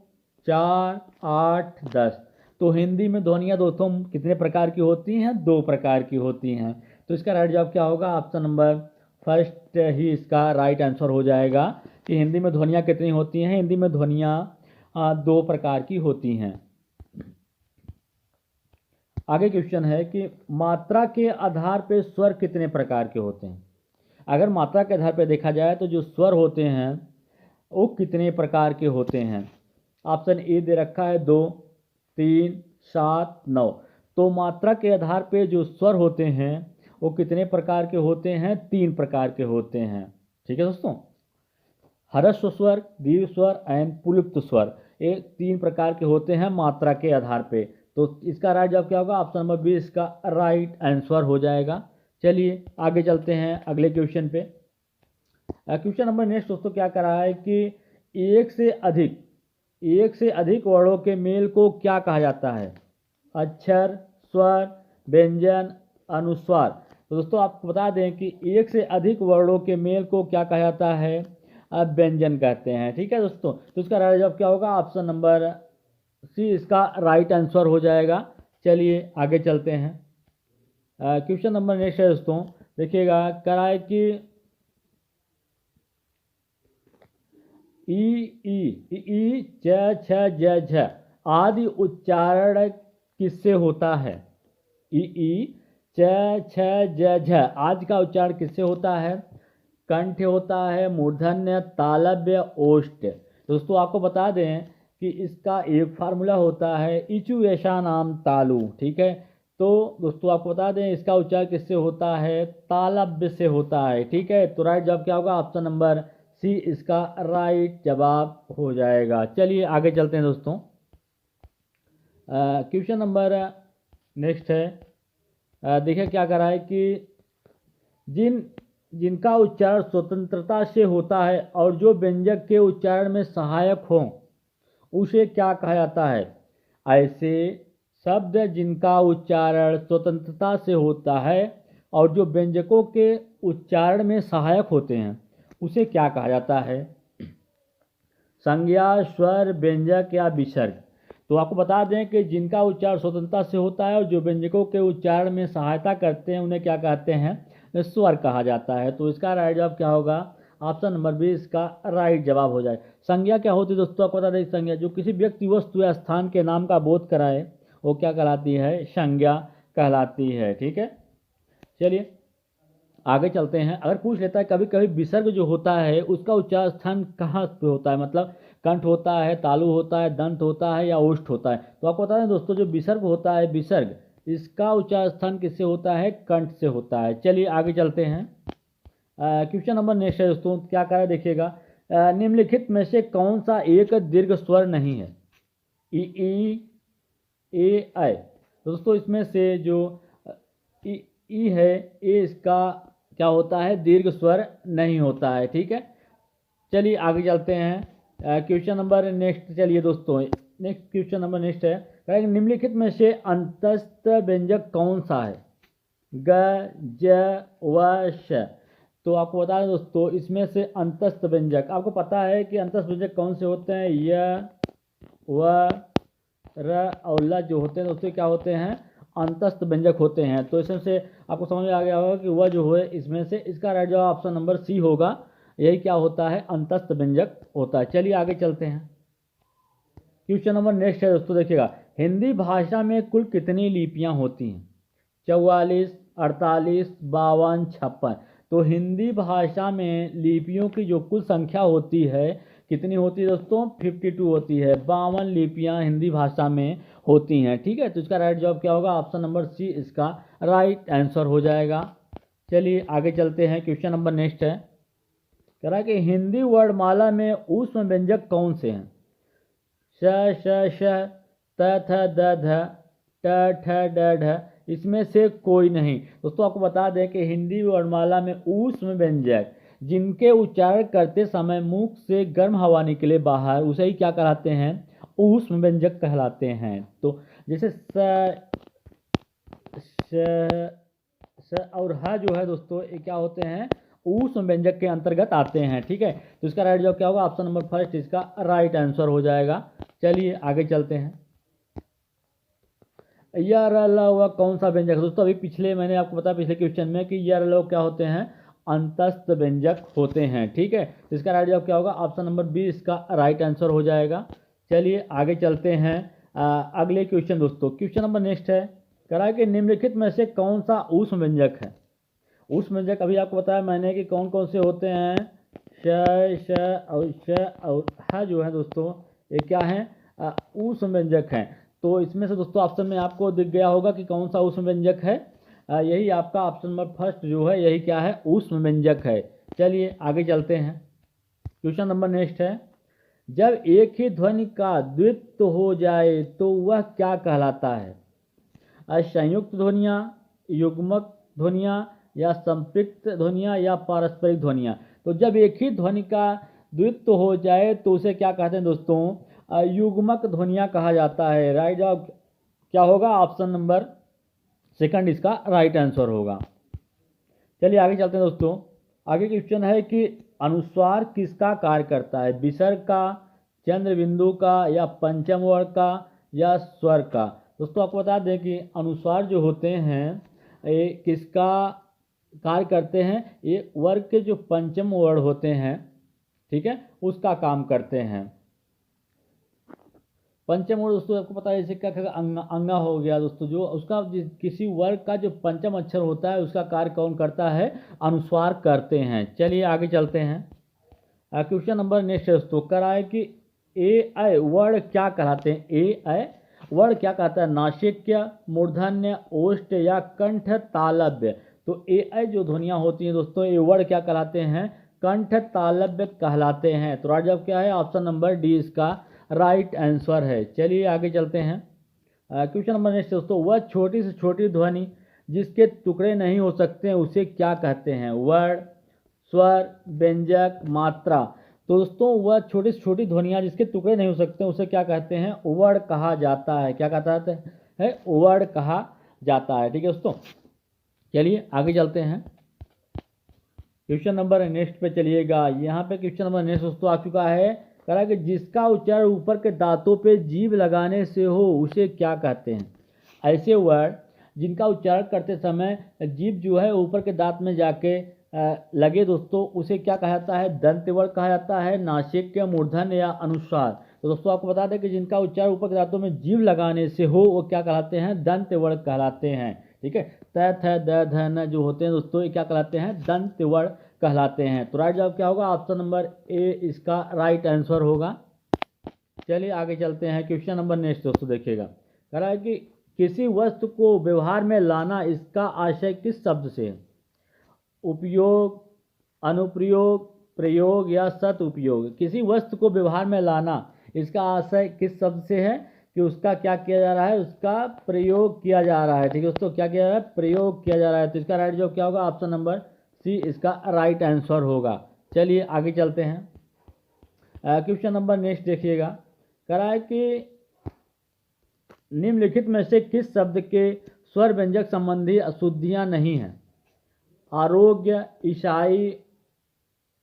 4, 8, 10। तो हिंदी में ध्वनियाँ दोस्तों कितने प्रकार की होती हैं, 2 प्रकार की होती हैं। तो इसका राइट जवाब क्या होगा, ऑप्शन नंबर फर्स्ट ही इसका राइट आंसर हो जाएगा कि हिंदी में ध्वनियाँ कितनी होती हैं। हिंदी में ध्वनियाँ 2 प्रकार की होती हैं। आगे क्वेश्चन है कि मात्रा के आधार पर स्वर कितने प्रकार के होते हैं। अगर मात्रा के आधार पर देखा जाए तो जो स्वर होते हैं वो कितने प्रकार के होते हैं। ऑप्शन ए दे रखा है 2, 3, 7, 9। तो मात्रा के आधार पे जो स्वर होते हैं वो कितने प्रकार के होते हैं, 3 प्रकार के होते हैं। ठीक है दोस्तों, ह्रस्व स्वर, दीर्घ स्वर एंड पुलिप्त स्वर, ये 3 प्रकार के होते हैं मात्रा के आधार पे। तो इसका राइट जवाब क्या होगा, ऑप्शन नंबर बी इसका राइट आंसर हो जाएगा। चलिए आगे चलते हैं अगले क्वेश्चन पे। क्वेश्चन नंबर नेक्स्ट दोस्तों क्या कर रहा है कि एक से अधिक वर्णों के मेल को क्या कहा जाता है, अक्षर, स्वर, व्यंजन, अनुस्वार। तो दोस्तों आपको बता दें कि एक से अधिक वर्णों के मेल को क्या कहा जाता है, व्यंजन कहते हैं। ठीक है दोस्तों, तो इसका राइट जवाब क्या होगा, ऑप्शन नंबर सी इसका राइट आंसर हो जाएगा। चलिए आगे चलते हैं। क्वेश्चन नंबर नेक्स्ट है दोस्तों, देखिएगा कह रहा है कि ई ई च छ ज झ आदि उच्चारण किससे होता है? ई च छ ज झ आदि का उच्चारण किससे होता है? कंठ होता है, मूर्धन्य, तालव्य, ओष्ठ। दोस्तों आपको बता दें कि इसका एक फार्मूला होता है इचु ऐसा नाम तालु, ठीक है। तो दोस्तों आपको बता दें इसका उच्चारण किससे होता है? तालव्य से होता है, ठीक है। तो राइट जवाब क्या होगा? ऑप्शन नंबर सी इसका राइट जवाब हो जाएगा। चलिए आगे चलते हैं दोस्तों। क्वेश्चन नंबर नेक्स्ट है। देखिए क्या कर रहा है कि जिनका उच्चारण स्वतंत्रता से होता है और जो व्यंजक के उच्चारण में सहायक हो उसे क्या कहा जाता है? ऐसे शब्द जिनका उच्चारण स्वतंत्रता से होता है और जो व्यंजकों के उच्चारण में सहायक होते हैं उसे क्या कहा जाता है? संज्ञा, स्वर, व्यंजक या विसर्ग। तो आपको बता दें कि जिनका उच्चारण स्वतंत्रता से होता है और जो व्यंजकों के उच्चारण में सहायता करते हैं उन्हें क्या कहते हैं? स्वर कहा जाता है। तो इसका राइट जवाब क्या होगा? ऑप्शन नंबर बी इसका राइट जवाब हो जाए। संज्ञा क्या होती है दोस्तों? आपको बता दें संज्ञा जो किसी व्यक्ति, वस्तु या स्थान के नाम का बोध कराए वो क्या कहलाती है? संज्ञा कहलाती है, ठीक है। चलिए आगे चलते हैं। अगर पूछ लेता है कभी कभी विसर्ग जो होता है उसका उच्चारण स्थान कहाँ पे होता है? मतलब कंठ होता है, तालु होता है, दंत होता है या ओष्ठ होता है? तो आपको बता दें दोस्तों जो विसर्ग होता है, विसर्ग, इसका उच्चारण स्थान किससे होता है? कंठ से होता है। चलिए आगे चलते हैं। क्वेश्चन नंबर नेक्स्ट है दोस्तों, क्या करा देखिएगा। निम्नलिखित में से कौन सा एक दीर्घ स्वर नहीं है? ई ए आई। दोस्तों इसमें से जो ई है ये इसका क्या होता है? दीर्घ स्वर नहीं होता है, ठीक है। चलिए आगे चलते हैं। क्वेश्चन नंबर नेक्स्ट, चलिए दोस्तों नेक्स्ट क्वेश्चन नंबर नेक्स्ट है। निम्नलिखित में से अंतस्थ व्यंजक कौन सा है? ग, ज, व, श। तो आपको बता दें दोस्तों इसमें से अंतस्थ व्यंजक, आपको पता है कि अंतस्थ व्यंजक कौन से होते हैं? य, व, र और ल जो होते हैं दोस्तों क्या होते हैं? अंतस्थ व्यंजक होते हैं। तो इसमें से आपको समझ में आ गया होगा कि वह जो है इसमें से इसका राइट जवाब ऑप्शन नंबर सी होगा। यही क्या होता है? अंतस्थ व्यंजक होता है। चलिए आगे चलते हैं। क्वेश्चन नंबर नेक्स्ट है दोस्तों, देखिएगा हिंदी भाषा में कुल कितनी लिपियां होती हैं? 44, 48, 52, 56। तो हिंदी भाषा में लिपियों की जो कुल संख्या होती है कितनी होती है दोस्तों? 52 होती है। 52 लिपियां हिंदी भाषा में होती हैं, ठीक है। तो इसका राइट जवाब क्या होगा? ऑप्शन नंबर सी इसका राइट आंसर हो जाएगा। चलिए आगे चलते हैं। क्वेश्चन नंबर नेक्स्ट है, कह रहा है कि हिंदी वर्णमाला में ऊष्म व्यंजक कौन से हैं? श, श, श, त, थ, द, ध, ट, ठ, ड, ढ। इसमें से कोई नहीं। दोस्तों आपको बता दें कि हिंदी वर्णमाला में ऊष्म व्यंजक जिनके उच्चारण करते समय मुख से गर्म हवा निकले बाहर उसे ही क्या कहलाते हैं? ऊष्म व्यंजक कहलाते हैं। तो जैसे स और ह जो है दोस्तों ये क्या होते हैं? ऊष्म व्यंजक के अंतर्गत आते हैं, ठीक है। तो इसका राइट जवाब क्या होगा? ऑप्शन नंबर फर्स्ट इसका राइट आंसर हो जाएगा। चलिए आगे चलते हैं। य, र, ल, व कौन सा व्यंजक? दोस्तों अभी पिछले मैंने आपको बताया पिछले क्वेश्चन में कि य, र, ल क्या होते हैं? अंतस्थ व्यंजक होते हैं, ठीक है। तो इसका राइट जवाब क्या होगा? ऑप्शन नंबर बी इसका राइट आंसर हो जाएगा। चलिए आगे चलते हैं। अगले क्वेश्चन दोस्तों, क्वेश्चन नंबर नेक्स्ट है, कह रहा है कि निम्नलिखित में से कौन सा ऊष्म व्यंजक है? ऊष्म व्यंजक अभी आपको बताया मैंने कि कौन कौन से होते हैं? श और ह जो है दोस्तों ये क्या है? ऊष्म व्यंजक हैं। तो इसमें से दोस्तों ऑप्शन में आपको दिख गया होगा कि कौन सा ऊष्म व्यंजक है। यही आपका ऑप्शन नंबर फर्स्ट जो है यही क्या है? ऊष्म व्यंजक है। चलिए आगे चलते हैं। क्वेश्चन नंबर नेक्स्ट है, जब एक ही ध्वनि का द्वित्व हो जाए तो वह क्या कहलाता है? संयुक्त ध्वनियाँ, युग्मक ध्वनियाँ या संपृक्त ध्वनियाँ या पारस्परिक ध्वनियाँ। तो जब एक ही ध्वनि का द्वित्व हो जाए तो उसे क्या कहते हैं दोस्तों? युग्मक ध्वनियाँ कहा जाता है। राइट जवाब क्या होगा? ऑप्शन नंबर सेकंड इसका राइट आंसर होगा। चलिए आगे चलते हैं दोस्तों। आगे क्वेश्चन है कि अनुस्वार किसका कार्य करता है? विसर्ग का, चंद्र बिंदु का या पंचम वर्ग का या स्वर का? दोस्तों आपको बता दें कि अनुस्वार जो होते हैं ये किसका कार्य करते हैं? ये वर्ग के जो पंचम वर्ण होते हैं, ठीक है, उसका काम करते हैं। पंचम वर्ड दोस्तों आपको पता है जैसे क्या क्या अंगा हो गया दोस्तों, जो उसका किसी वर्ग का जो पंचम अक्षर होता है उसका कार्य कौन करता है, अनुस्वार करते हैं। चलिए आगे चलते हैं। क्वेश्चन नंबर नेक्स्ट दोस्तों करा है कि ए ऐ वर्ण क्या कहलाते हैं। ए ऐ वर्ण क्या कहता है, नासिक्य, मूर्धन्य, ओष्ठ या कंठ तालव्य। तो ए ऐ जो ध्वनियां होती हैं दोस्तों, ये वर्ण क्या कहलाते हैं, कंठ तालव्य कहलाते हैं। तो राइट जवाब क्या है, ऑप्शन नंबर डी इसका राइट आंसर है। चलिए आगे चलते हैं। क्वेश्चन नंबर नेक्स्ट दोस्तों, वह छोटी से छोटी ध्वनि जिसके टुकड़े नहीं हो सकते हैं उसे क्या कहते हैं। वर्ण, स्वर, व्यंजक, मात्रा। तो दोस्तों वह छोटी से छोटी ध्वनियाँ जिसके टुकड़े नहीं हो सकते उसे क्या कहते हैं, वर्ण कहा जाता है। क्या कहता है, वर्ण कहा जाता है। ठीक है दोस्तों, चलिए आगे चलते हैं। क्वेश्चन नंबर नेक्स्ट पे चलिएगा। यहाँ पे क्वेश्चन नंबर नेक्स्ट दोस्तों आ चुका है, कहा कि जिसका उच्चारण ऊपर के दांतों पे जीभ लगाने से हो उसे क्या कहते हैं। ऐसे वर्ड जिनका उच्चारण करते समय जीभ जो है ऊपर के दांत में जाके लगे दोस्तों, उसे क्या कहा जाता है, दंत वर्ण कहा जाता है, नासिक्य, मूर्धन्य या अनुस्वार। तो दोस्तों आपको बता दें कि जिनका उच्चारण ऊपर के दांतों में जीभ लगाने से हो वो क्या कहलाते हैं, दंत वर्ण कहलाते हैं। ठीक है, त थ द ध न जो होते हैं दोस्तों ये क्या कहलाते हैं, दंत वर्ण कहलाते हैं। तो राइट जवाब क्या होगा, ऑप्शन नंबर ए इसका राइट आंसर होगा। चलिए आगे चलते हैं। क्वेश्चन नंबर नेक्स्ट दोस्तों देखिएगा, कह रहा है कि किसी वस्तु को व्यवहार में लाना, इसका आशय किस शब्द से है। उपयोग, अनुप्रयोग, प्रयोग या सदुपयोग। किसी वस्तु को व्यवहार में लाना, इसका आशय किस शब्द से है कि उसका क्या किया जा रहा है, उसका प्रयोग किया जा रहा है। ठीक है दोस्तों, क्या किया जा रहा है, प्रयोग किया जा रहा है। तो इसका राइट जवाब क्या होगा, ऑप्शन नंबर सी इसका राइट आंसर होगा। चलिए आगे चलते हैं। क्वेश्चन नंबर नेक्स्ट देखिएगा, कह रहा है कि निम्नलिखित में से किस शब्द के स्वर व्यंजक संबंधी अशुद्धियां नहीं हैं। आरोग्य, ईसाई,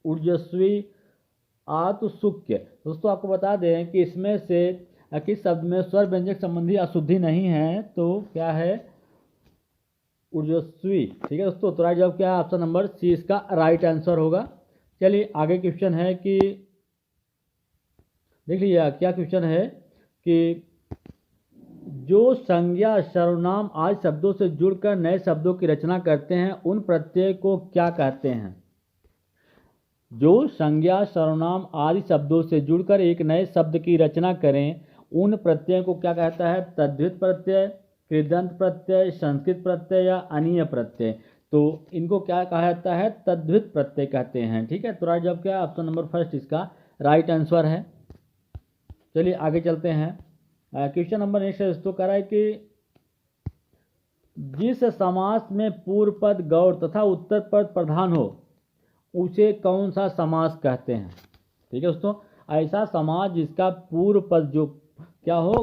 ऊर्जस्वी, आत्सुक्य। दोस्तों आपको बता दें कि इसमें से किस शब्द में स्वर व्यंजक संबंधी अशुद्धि नहीं है, तो क्या है, ऊर्जस्वी। ठीक है दोस्तों, तो राइट जवाब क्या है, ऑप्शन नंबर सी इसका राइट आंसर होगा। चलिए आगे क्वेश्चन है कि देख लीजिए क्या क्वेश्चन है कि जो संज्ञा, सर्वनाम आदि शब्दों से जुड़कर नए शब्दों की रचना करते हैं उन प्रत्यय को क्या कहते हैं। जो संज्ञा, सर्वनाम आदि शब्दों से जुड़कर एक नए शब्द की रचना करें उन प्रत्ययों को क्या कहता है, तद्धित प्रत्यय, कृदंत प्रत्यय, संस्कृत प्रत्यय या अनीय प्रत्यय। तो इनको क्या कहा जाता है, तद्धित प्रत्यय कहते हैं। ठीक है, तो राइट जवाब क्या है, ऑप्शन नंबर फर्स्ट इसका राइट आंसर है। चलिए आगे चलते हैं। क्वेश्चन नंबर नेक्स्ट है दोस्तों, कह रहा है कि जिस समास में पूर्व पद गौड़ तथा उत्तर पद प्रधान हो उसे कौन सा समास कहते हैं। ठीक है दोस्तों, ऐसा समास जिसका पूर्व पद जो क्या हो,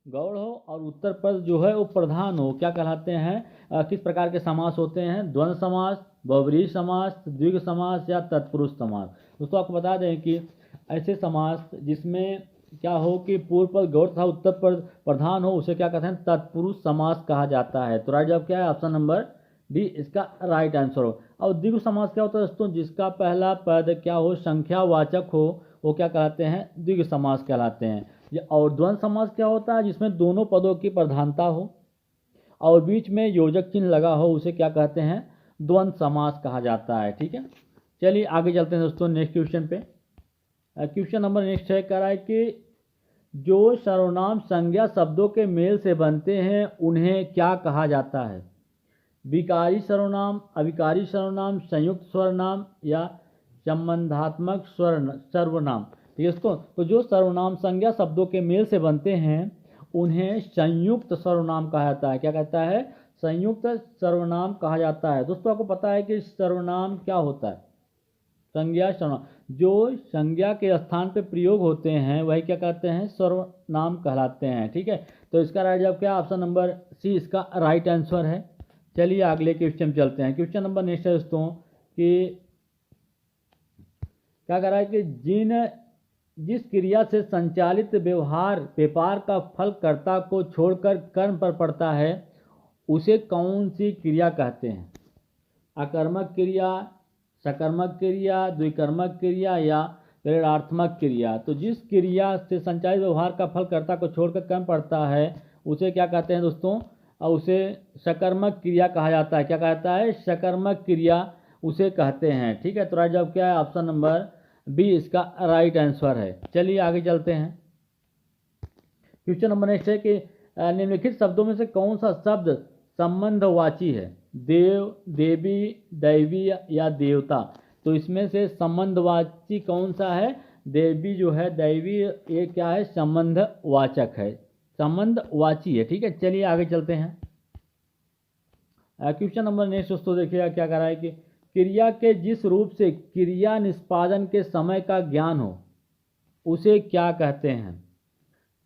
गौड़ हो और उत्तर पद जो है वो प्रधान हो, क्या कहलाते हैं, किस प्रकार के समास होते हैं। द्वंद्व समास, बहुब्रीहि समास, द्विगु समास या तत्पुरुष समास। दोस्तों आपको बता दें कि ऐसे समास जिसमें क्या हो कि पूर्व पद गौड़ तथा उत्तर पद प्रधान हो उसे क्या कहते हैं, तत्पुरुष समास कहा जाता है। तो राइट जवाब क्या है, ऑप्शन नंबर डी इसका राइट आंसर हो। और द्विगु समास क्या होता है दोस्तों, जिसका पहला पद क्या हो, संख्यावाचक हो, वो क्या कहलाते हैं, द्विगु समास कहलाते हैं। और द्वंद्व समास क्या होता है, जिसमें दोनों पदों की प्रधानता हो और बीच में योजक चिन्ह लगा हो उसे क्या कहते हैं, द्वंद्व समास कहा जाता है। ठीक है, चलिए आगे चलते हैं दोस्तों नेक्स्ट क्वेश्चन पे। क्वेश्चन नंबर नेक्स्ट है, कह रहा है कि जो सर्वनाम संज्ञा शब्दों के मेल से बनते हैं उन्हें क्या कहा जाता है। विकारी सर्वनाम, अविकारी सर्वनाम, संयुक्त सर्वनाम या संबंधात्मक सर्वनाम। ठीक है दोस्तों, तो जो सर्वनाम संज्ञा शब्दों के मेल से बनते हैं उन्हें संयुक्त सर्वनाम कहा जाता है। क्या कहता है, संयुक्त सर्वनाम कहा जाता है। दोस्तों आपको पता है कि सर्वनाम क्या होता है, संज्ञा, सर्वनाम। जो संज्ञा के स्थान पे प्रयोग होते हैं वही क्या कहते हैं, सर्वनाम कहलाते हैं। ठीक है, तो इसका राइट जवाब क्या, ऑप्शन नंबर सी इसका राइट आंसर है। चलिए अगले क्वेश्चन चलते हैं। क्वेश्चन नंबर नेक्स्ट है दोस्तों कि क्या कह रहा है कि जिस क्रिया से संचालित व्यापार का फल कर्ता को छोड़कर कर्म पर पड़ता है उसे कौन सी क्रिया कहते हैं। अकर्मक क्रिया, सकर्मक क्रिया, द्विकर्मक क्रिया या प्रेरणात्मक क्रिया। तो जिस क्रिया से संचालित व्यवहार का फल कर्ता को छोड़कर कम पड़ता है उसे क्या कहते हैं दोस्तों? और उसे सकर्मक क्रिया कहा जाता है। क्या कहता है? सकर्मक क्रिया उसे कहते हैं। ठीक है, तो राइट जवाब क्या है? ऑप्शन नंबर बी इसका राइट आंसर है। चलिए आगे चलते हैं। क्वेश्चन नंबर नेक्स्ट है कि निम्नलिखित शब्दों में से कौन सा शब्द संबंधवाची है? देव, देवी, दैवी या देवता। तो इसमें से संबंधवाची कौन सा है? देवी जो है, दैवी, ये क्या है? संबंधवाचक है, संबंधवाची है। ठीक है, चलिए आगे चलते हैं। क्वेश्चन नंबर नेक्स्ट दोस्तों देखिएगा क्या कह रहा है कि क्रिया के जिस रूप से क्रिया निष्पादन के समय का ज्ञान हो उसे क्या कहते हैं?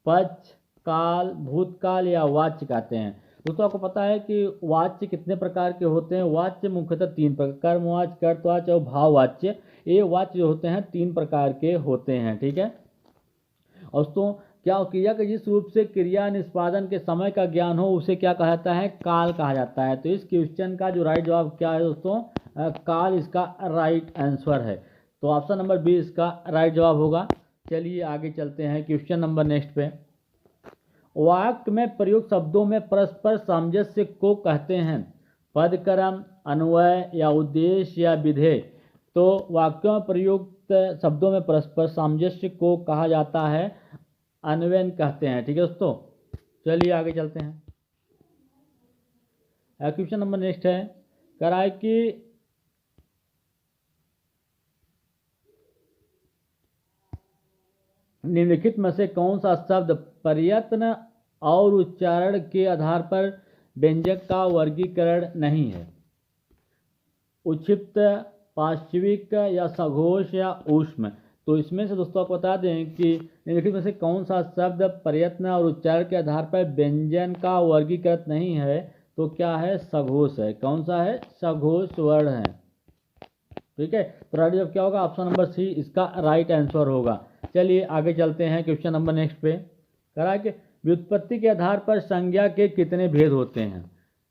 पक्ष, काल, भूतकाल या वाच्य कहते हैं। दोस्तों आपको पता है कि वाच्य कितने प्रकार के होते हैं? वाच्य मुख्यतः तीन प्रकार, कर्मवाच्य, कर्तवाच्य और भाववाच्य। ये वाच्य जो होते हैं तीन प्रकार के होते हैं। ठीक है, और दोस्तों क्या क्रिया के जिस रूप से क्रिया निष्पादन के समय का ज्ञान हो उसे क्या कहा जाता है? काल कहा जाता है। तो इस क्वेश्चन का जो राइट जवाब क्या है दोस्तों? काल इसका राइट आंसर है। तो ऑप्शन नंबर बी इसका राइट जवाब होगा। चलिए आगे चलते हैं क्वेश्चन नंबर नेक्स्ट पे। वाक्य में प्रयुक्त शब्दों में परस्पर सामंजस्य को कहते हैं पदक्रम, अन्वय या उद्देश्य या विधेय। तो वाक्यों में प्रयुक्त शब्दों में परस्पर सामंजस्य को कहा जाता है अन्वयन कहते हैं। ठीक है दोस्तों, चलिए आगे चलते हैं। क्वेश्चन नंबर नेक्स्ट है, कह रहा है कि निम्नलिखित में से कौन सा शब्द प्रयत्न और उच्चारण के आधार पर व्यंजक का वर्गीकरण नहीं है? उक्षिप्त, पार्श्विक या सघोष या ऊष्म। तो इसमें से दोस्तों आपको बता दें कि निम्नलिखित में से कौन सा शब्द प्रयत्न और उच्चारण के आधार पर व्यंजन का वर्गीकृत नहीं है? तो क्या है? सघोष है। कौन सा है? सघोष वर्ण है। ठीक है, तो राइट जवाब क्या होगा? ऑप्शन नंबर सी इसका राइट आंसर होगा। चलिए आगे चलते हैं क्वेश्चन नंबर नेक्स्ट पे। कह रहा है कि व्युत्पत्ति के आधार पर संज्ञा के कितने भेद होते हैं?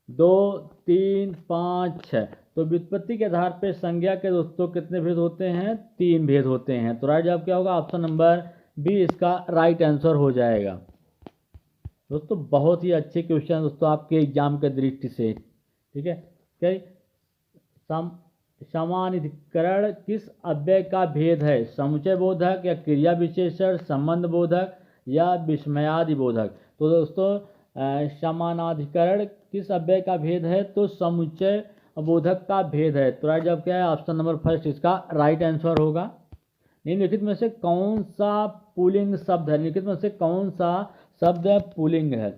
2, 3, 5, 6। तो व्युत्पत्ति के आधार पर संज्ञा के दोस्तों कितने भेद होते हैं? 3 भेद होते हैं। तो राइट जवाब क्या होगा? ऑप्शन नंबर बी इसका राइट आंसर हो जाएगा। दोस्तों बहुत ही अच्छे क्वेश्चन दोस्तों आपके एग्जाम के दृष्टि से। ठीक है, समानाधिकरण किस अव्यय का भेद है? समुच्चय बोधक या क्रिया विशेषण, संबंध बोधक या विस्मयादि बोधक। तो दोस्तों समानाधिकरण किस अव्यय का भेद है? तो समुच्चय बोधक का भेद है। तो राइट जवाब क्या है? ऑप्शन नंबर फर्स्ट इसका राइट आंसर होगा। निम्नलिखित में से कौन सा पुल्लिंग शब्द है? निम्नलिखित में से कौन सा शब्द पुल्लिंग है?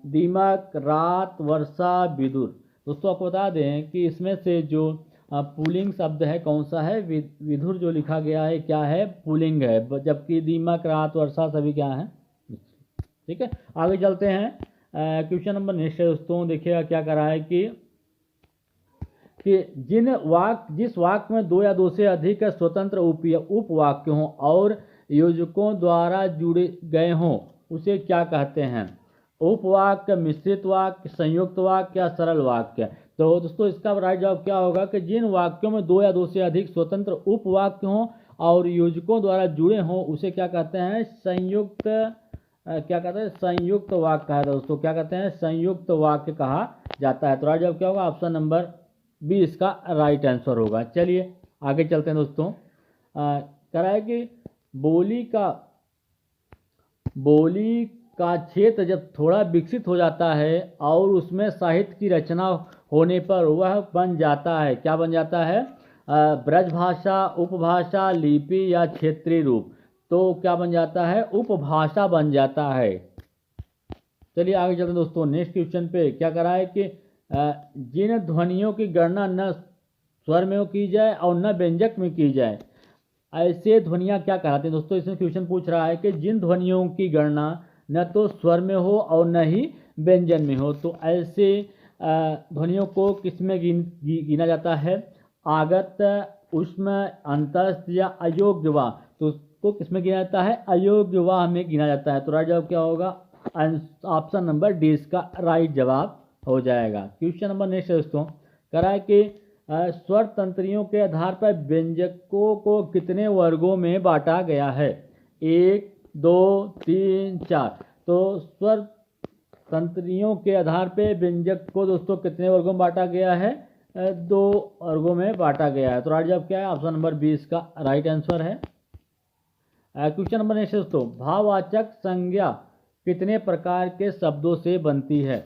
दीमक, रात, वर्षा, विदुर। दोस्तों आपको बता दें कि इसमें से जो पुल्लिंग शब्द है कौन सा है? विदुर जो लिखा गया है क्या है? पुल्लिंग है, जबकि दीमक, रात, वर्षा सभी क्या है? ठीक है, आगे चलते हैं। क्वेश्चन नंबर नेक्स्ट है दोस्तों, देखिएगा क्या कर रहा है कि जिस वाक्य में 2 या 2 से अधिक स्वतंत्र उपवाक्य हों और योजकों द्वारा जुड़े गए हों उसे क्या कहते हैं? उपवाक्य, मिश्रित वाक्य, संयुक्त वाक्य या सरल वाक्य। तो दोस्तों इसका राइट जवाब क्या होगा कि जिन वाक्यों में 2 या 2 से अधिक स्वतंत्र उपवाक्य हों और योजकों द्वारा जुड़े हों उसे क्या कहते हैं? संयुक्त क्या कहते हैं? संयुक्त वाक्य कहा है दोस्तों। क्या कहते हैं? संयुक्त वाक्य कहा जाता है। तो राइट जवाब क्या होगा? ऑप्शन नंबर बी इसका राइट आंसर होगा। चलिए आगे चलते हैं दोस्तों। कह रहा है कि बोली का क्षेत्र जब थोड़ा विकसित हो जाता है और उसमें साहित्य की रचना होने पर वह बन जाता है, क्या बन जाता है? ब्रजभाषा, उपभाषा, लिपि या क्षेत्रीय रूप। तो क्या बन जाता है? उपभाषा बन जाता है। चलिए आगे चलते हैं दोस्तों नेक्स्ट क्वेश्चन पे। क्या कर रहा है कि जिन ध्वनियों की गणना न स्वर में की जाए और न व्यंजक में की जाए ऐसे ध्वनियाँ क्या कहलाती हैं? दोस्तों इसमें क्वेश्चन पूछ रहा है कि जिन ध्वनियों की गणना न तो स्वर में हो और न ही व्यंजन में हो तो ऐसे ध्वनियों को किस में गिना जाता है? आगत, उष्म, अंतस्थ या अयोग्य वाह। तो उसको किस में गिना जाता है? अयोग्य वाह में गिना जाता है। तो राइट जवाब क्या होगा? ऑप्शन नंबर डी इसका राइट जवाब हो जाएगा। क्वेश्चन नंबर नेक्स्ट है दोस्तों, कह रहा है कि स्वर तंत्रियों के आधार पर व्यंजकों को कितने वर्गों में बांटा गया है? 1, 2, 3, 4। तो स्वर तंत्रियों के आधार पर व्यंजक को दोस्तों कितने वर्गों में बांटा गया है? 2 वर्गों में बांटा गया है। तो राइट जवाब क्या है? ऑप्शन नंबर 20 का राइट आंसर है। क्वेश्चन नंबर नेक्स्ट दोस्तों, भाववाचक संज्ञा कितने प्रकार के शब्दों से बनती है?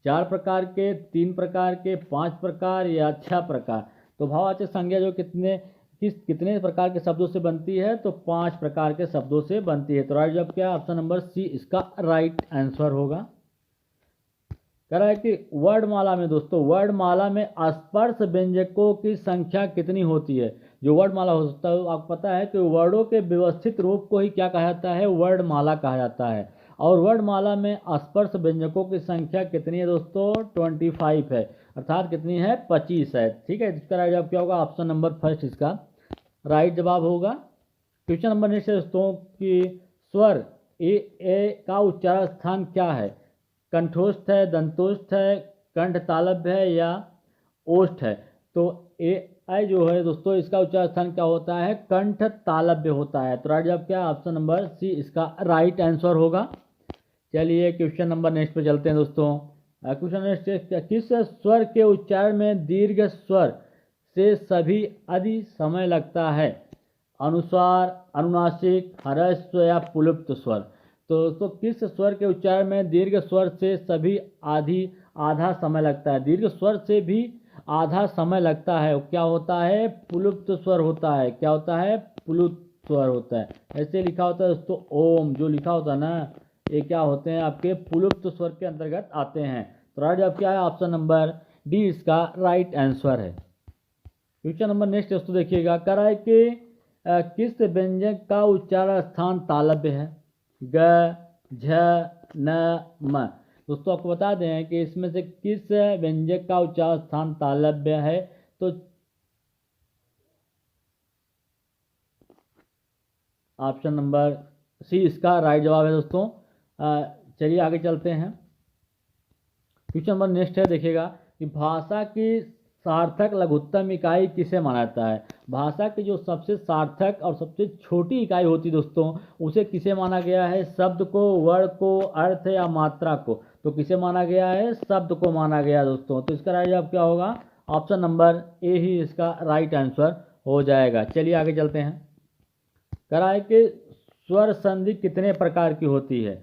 4 प्रकार के, 3 प्रकार के, 5 प्रकार या 6 प्रकार? तो भाववाचक संज्ञा जो कितने प्रकार के शब्दों से बनती है? तो 5 प्रकार के शब्दों से बनती है। तो राइट जवाब क्या है? ऑप्शन नंबर सी इसका राइट आंसर होगा। कह रहा है कि वर्णमाला में दोस्तों, वर्णमाला में स्पर्श व्यंजकों की संख्या कितनी होती है? जो वर्णमाला होता है आपको पता है कि वर्णों के व्यवस्थित रूप को ही क्या कहा जाता है? वर्णमाला कहा जाता है। और वर्णमाला में स्पर्श व्यंजकों की संख्या कितनी है दोस्तों? 25 है, अर्थात कितनी है? 25 है। ठीक है, इसका राइट जवाब क्या होगा? ऑप्शन नंबर फर्स्ट इसका राइट जवाब होगा। क्वेश्चन नंबर नेक्स्ट है दोस्तों कि स्वर ए का उच्चारण स्थान क्या है? कंठोष्ठ है, दंतोष्ठ है, कंठ तालव्य है या ओष्ठ है? तो ए जो है दोस्तों इसका उच्चारण स्थान क्या होता है? कंठ तालव्य होता है। तो राइट जवाब क्या? ऑप्शन नंबर सी इसका राइट आंसर होगा। चलिए क्वेश्चन नंबर नेक्स्ट पे चलते हैं दोस्तों। क्वेश्चन नेक्स्ट, किस स्वर के उच्चारण में दीर्घ स्वर से सभी अधिक समय लगता है? अनुस्वार, अनुनासिक, ह्रस्व या पुलुप्त स्वर? तो किस स्वर के उच्चारण में दीर्घ स्वर से सभी आधा समय लगता है? दीर्घ स्वर से भी आधा समय लगता है, क्या होता है? पुलुप्त स्वर होता है। क्या होता है? पुलुप्त स्वर होता है। ऐसे लिखा होता है दोस्तों, ओम जो लिखा होता है ना, ये क्या होते हैं? आपके पुलुप्त स्वर के अंतर्गत आते हैं। तो राइट जवाब क्या है? ऑप्शन नंबर डी इसका राइट आंसर है। क्वेश्चन नंबर नेक्स्ट दोस्तों देखिएगा, कह रहा है कि किस व्यंजक का उच्चारण स्थान तालव्य है? ग, झ, न, म। दोस्तों आपको बता दें कि इसमें से किस व्यंजक का उच्चारण स्थान तालव्य है? तो ऑप्शन नंबर सी इसका राइट जवाब है दोस्तों। चलिए आगे चलते हैं। क्वेश्चन नंबर नेक्स्ट है, देखिएगा कि भाषा की सार्थक लघुत्तम इकाई किसे माना जाता है? भाषा की जो सबसे सार्थक और सबसे छोटी इकाई होती है दोस्तों, उसे किसे माना गया है? शब्द को, वर्ण को, अर्थ या मात्रा को? तो किसे माना गया है? शब्द को माना गया दोस्तों। तो इसका राइट जवाब क्या होगा? ऑप्शन नंबर ए ही इसका राइट आंसर हो जाएगा। चलिए आगे चलते हैं। कह रहा है कि स्वर संधि कितने प्रकार की होती है?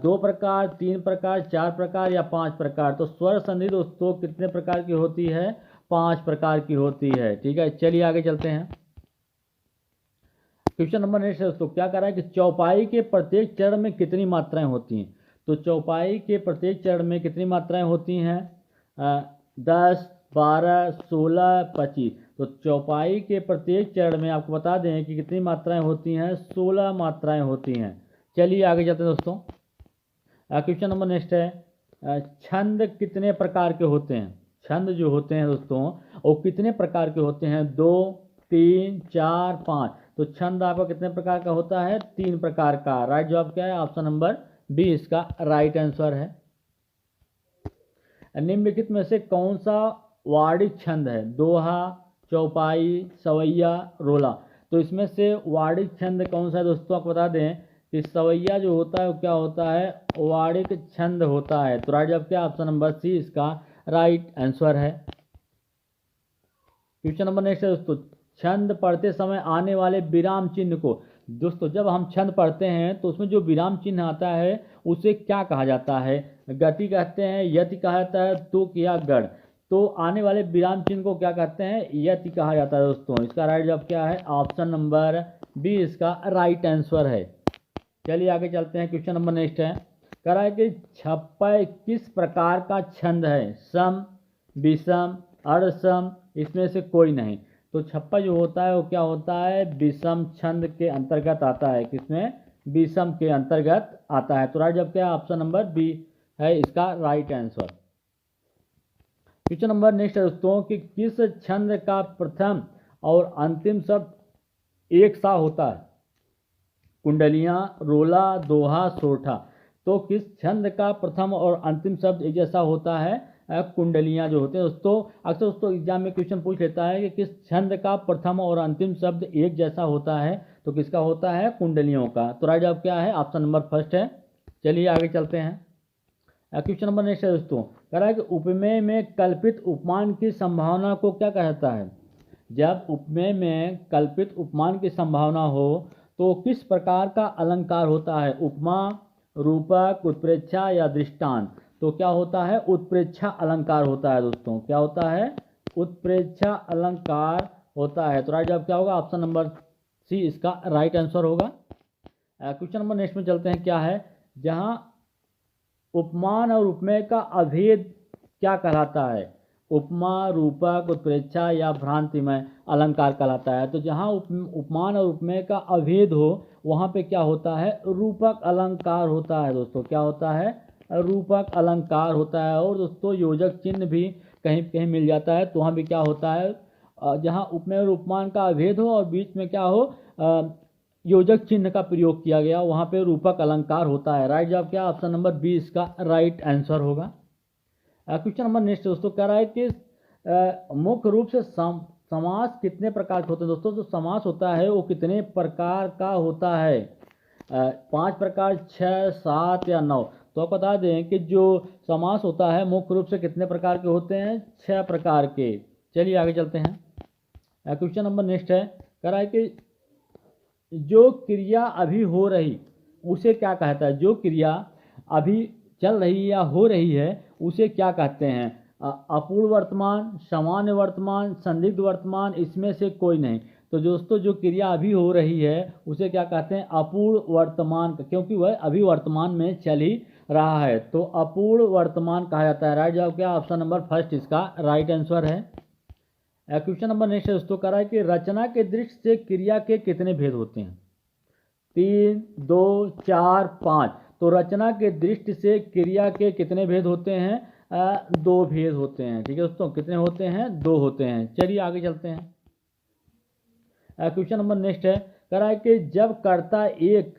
2 प्रकार, 3 प्रकार, 4 प्रकार या 5 प्रकार? तो स्वर संधि दोस्तों कितने प्रकार की होती है? 5 प्रकार की होती है। ठीक है, चलिए आगे चलते हैं। क्वेश्चन नंबर नेक्स्ट दोस्तों, क्या कह रहा है कि चौपाई के प्रत्येक चरण में कितनी मात्राएं होती हैं? तो चौपाई के प्रत्येक चरण में कितनी मात्राएं होती हैं? 10, 12, 16, 25। तो चौपाई के प्रत्येक चरण में आपको बता दें कि कितनी मात्राएं होती हैं? 16 मात्राएं होती हैं। चलिए आगे चलते हैं दोस्तों। क्वेश्चन नंबर नेक्स्ट है, छंद कितने प्रकार के होते हैं? छंद जो होते हैं दोस्तों वो कितने प्रकार के होते हैं? 2, 3, 4, 5। तो छंद आपका कितने प्रकार का होता है? 3 प्रकार का। राइट जवाब क्या है? ऑप्शन नंबर बी इसका राइट आंसर है। निम्नलिखित में से कौन सा वार्णिक छंद है? दोहा, चौपाई, सवैया, रोला? तो इसमें से वार्णिक छंद कौन सा है दोस्तों? आपको बता दें कि सवैया जो होता है वो क्या होता है? वार्णिक छंद होता है। तो राइट जवाब क्या? ऑप्शन नंबर सी इसका राइट आंसर है। क्वेश्चन नंबर नेक्स्ट है दोस्तों, छंद पढ़ते समय आने वाले विराम चिन्ह को, दोस्तों जब हम छंद पढ़ते हैं तो उसमें जो विराम चिन्ह आता है उसे क्या कहा जाता है? गति कहते हैं, यति कहा जाता है, तुक या गढ़? तो आने वाले विराम चिन्ह को क्या कहते हैं? यति कहा जाता है दोस्तों। इसका राइट जवाब क्या है? ऑप्शन नंबर बी इसका राइट आंसर है। चलिए आगे चलते हैं। क्वेश्चन नंबर नेक्स्ट है, कह रहा है कि छप्पय किस प्रकार का छंद है? सम, विषम, अर्धसम, इसमें से कोई नहीं? तो छप्पा जो होता है वो क्या होता है? विषम छंद के अंतर्गत आता है। किसमें? विषम के अंतर्गत आता है। तो राइट जवाब क्या है? ऑप्शन नंबर बी है इसका right answer. Question number next है दोस्तों कि किस छंद का प्रथम और अंतिम शब्द एक सा होता है? कुंडलियां, रोला, दोहा, सोठा? तो किस छंद का प्रथम और अंतिम शब्द एक जैसा होता है? कुंडलियाँ जो होते हैं दोस्तों। अक्सर दोस्तों एग्जाम में क्वेश्चन पूछ लेता है कि किस छंद का प्रथम और अंतिम शब्द एक जैसा होता है, तो किसका होता है? कुंडलियों का। तो राइट जवाब क्या है? ऑप्शन नंबर फर्स्ट है। चलिए आगे चलते हैं। क्वेश्चन नंबर नेक्स्ट है दोस्तों, कह रहा है कि उपमेय में कल्पित उपमान की संभावना को क्या कहता है? जब उपमेय में कल्पित उपमान की संभावना हो तो किस प्रकार का अलंकार होता है? उपमा, रूपक, उत्प्रेक्षा या दृष्टांत? तो क्या होता है? उत्प्रेक्षा अलंकार होता है दोस्तों। क्या होता है? उत्प्रेक्षा अलंकार होता है। तो राइट जवाब क्या होगा? ऑप्शन नंबर सी इसका राइट आंसर होगा। क्वेश्चन नंबर नेक्स्ट में चलते हैं। क्या है? जहां उपमान और उपमेय का अभेद क्या कहलाता है? उपमा, रूपक, उत्प्रेक्षा या भ्रांतिमय अलंकार कहलाता है। तो जहाँ उपमान और उपमेय का अभेद हो वहाँ पे क्या होता है? रूपक अलंकार होता है दोस्तों। क्या होता है? रूपक अलंकार होता है। और दोस्तों योजक चिन्ह भी कहीं कहीं मिल जाता है, तो वहाँ भी क्या होता है? जहाँ उपमेय और उपमान का अभेद हो और बीच में क्या हो? योजक चिन्ह का प्रयोग किया गया, वहाँ पे रूपक अलंकार होता है। राइट जवाब क्या? ऑप्शन नंबर बी इसका राइट आंसर होगा। क्वेश्चन नंबर नेक्स्ट दोस्तों कह रहा है कि मुख्य रूप से समास कितने प्रकार के होते हैं? दोस्तों जो समास होता है वो कितने प्रकार का होता है? 5 प्रकार, 6, 7 या 9? तो आप बता दें कि जो समास होता है मुख्य रूप से कितने प्रकार के होते हैं? 6 प्रकार के। चलिए आगे चलते हैं। क्वेश्चन नंबर नेक्स्ट है, कह रहा है कि जो क्रिया अभी हो रही उसे क्या कहता है? जो क्रिया अभी चल रही या हो रही है उसे क्या कहते हैं? अपूर्ण वर्तमान, सामान्य वर्तमान, संदिग्ध वर्तमान, इसमें से कोई नहीं। तो दोस्तों जो क्रिया अभी हो रही है उसे क्या कहते हैं? अपूर्ण वर्तमान, क्योंकि वह अभी वर्तमान में चल ही रहा है, तो अपूर्ण वर्तमान कहा जाता है। राइट जवाब क्या? ऑप्शन नंबर फर्स्ट इसका राइट आंसर है। क्वेश्चन नंबर नेक्स्ट दोस्तों कह रहा है कि रचना के दृष्टि से क्रिया के कितने भेद होते हैं? 3, 2, 4, 5? तो रचना के दृष्टि से क्रिया के कितने भेद होते हैं? 2 भेद होते हैं। ठीक है दोस्तों, कितने होते हैं? 2 होते हैं। चलिए आगे चलते हैं। क्वेश्चन नंबर नेक्स्ट है, कह रहा है कि जब कर्ता एक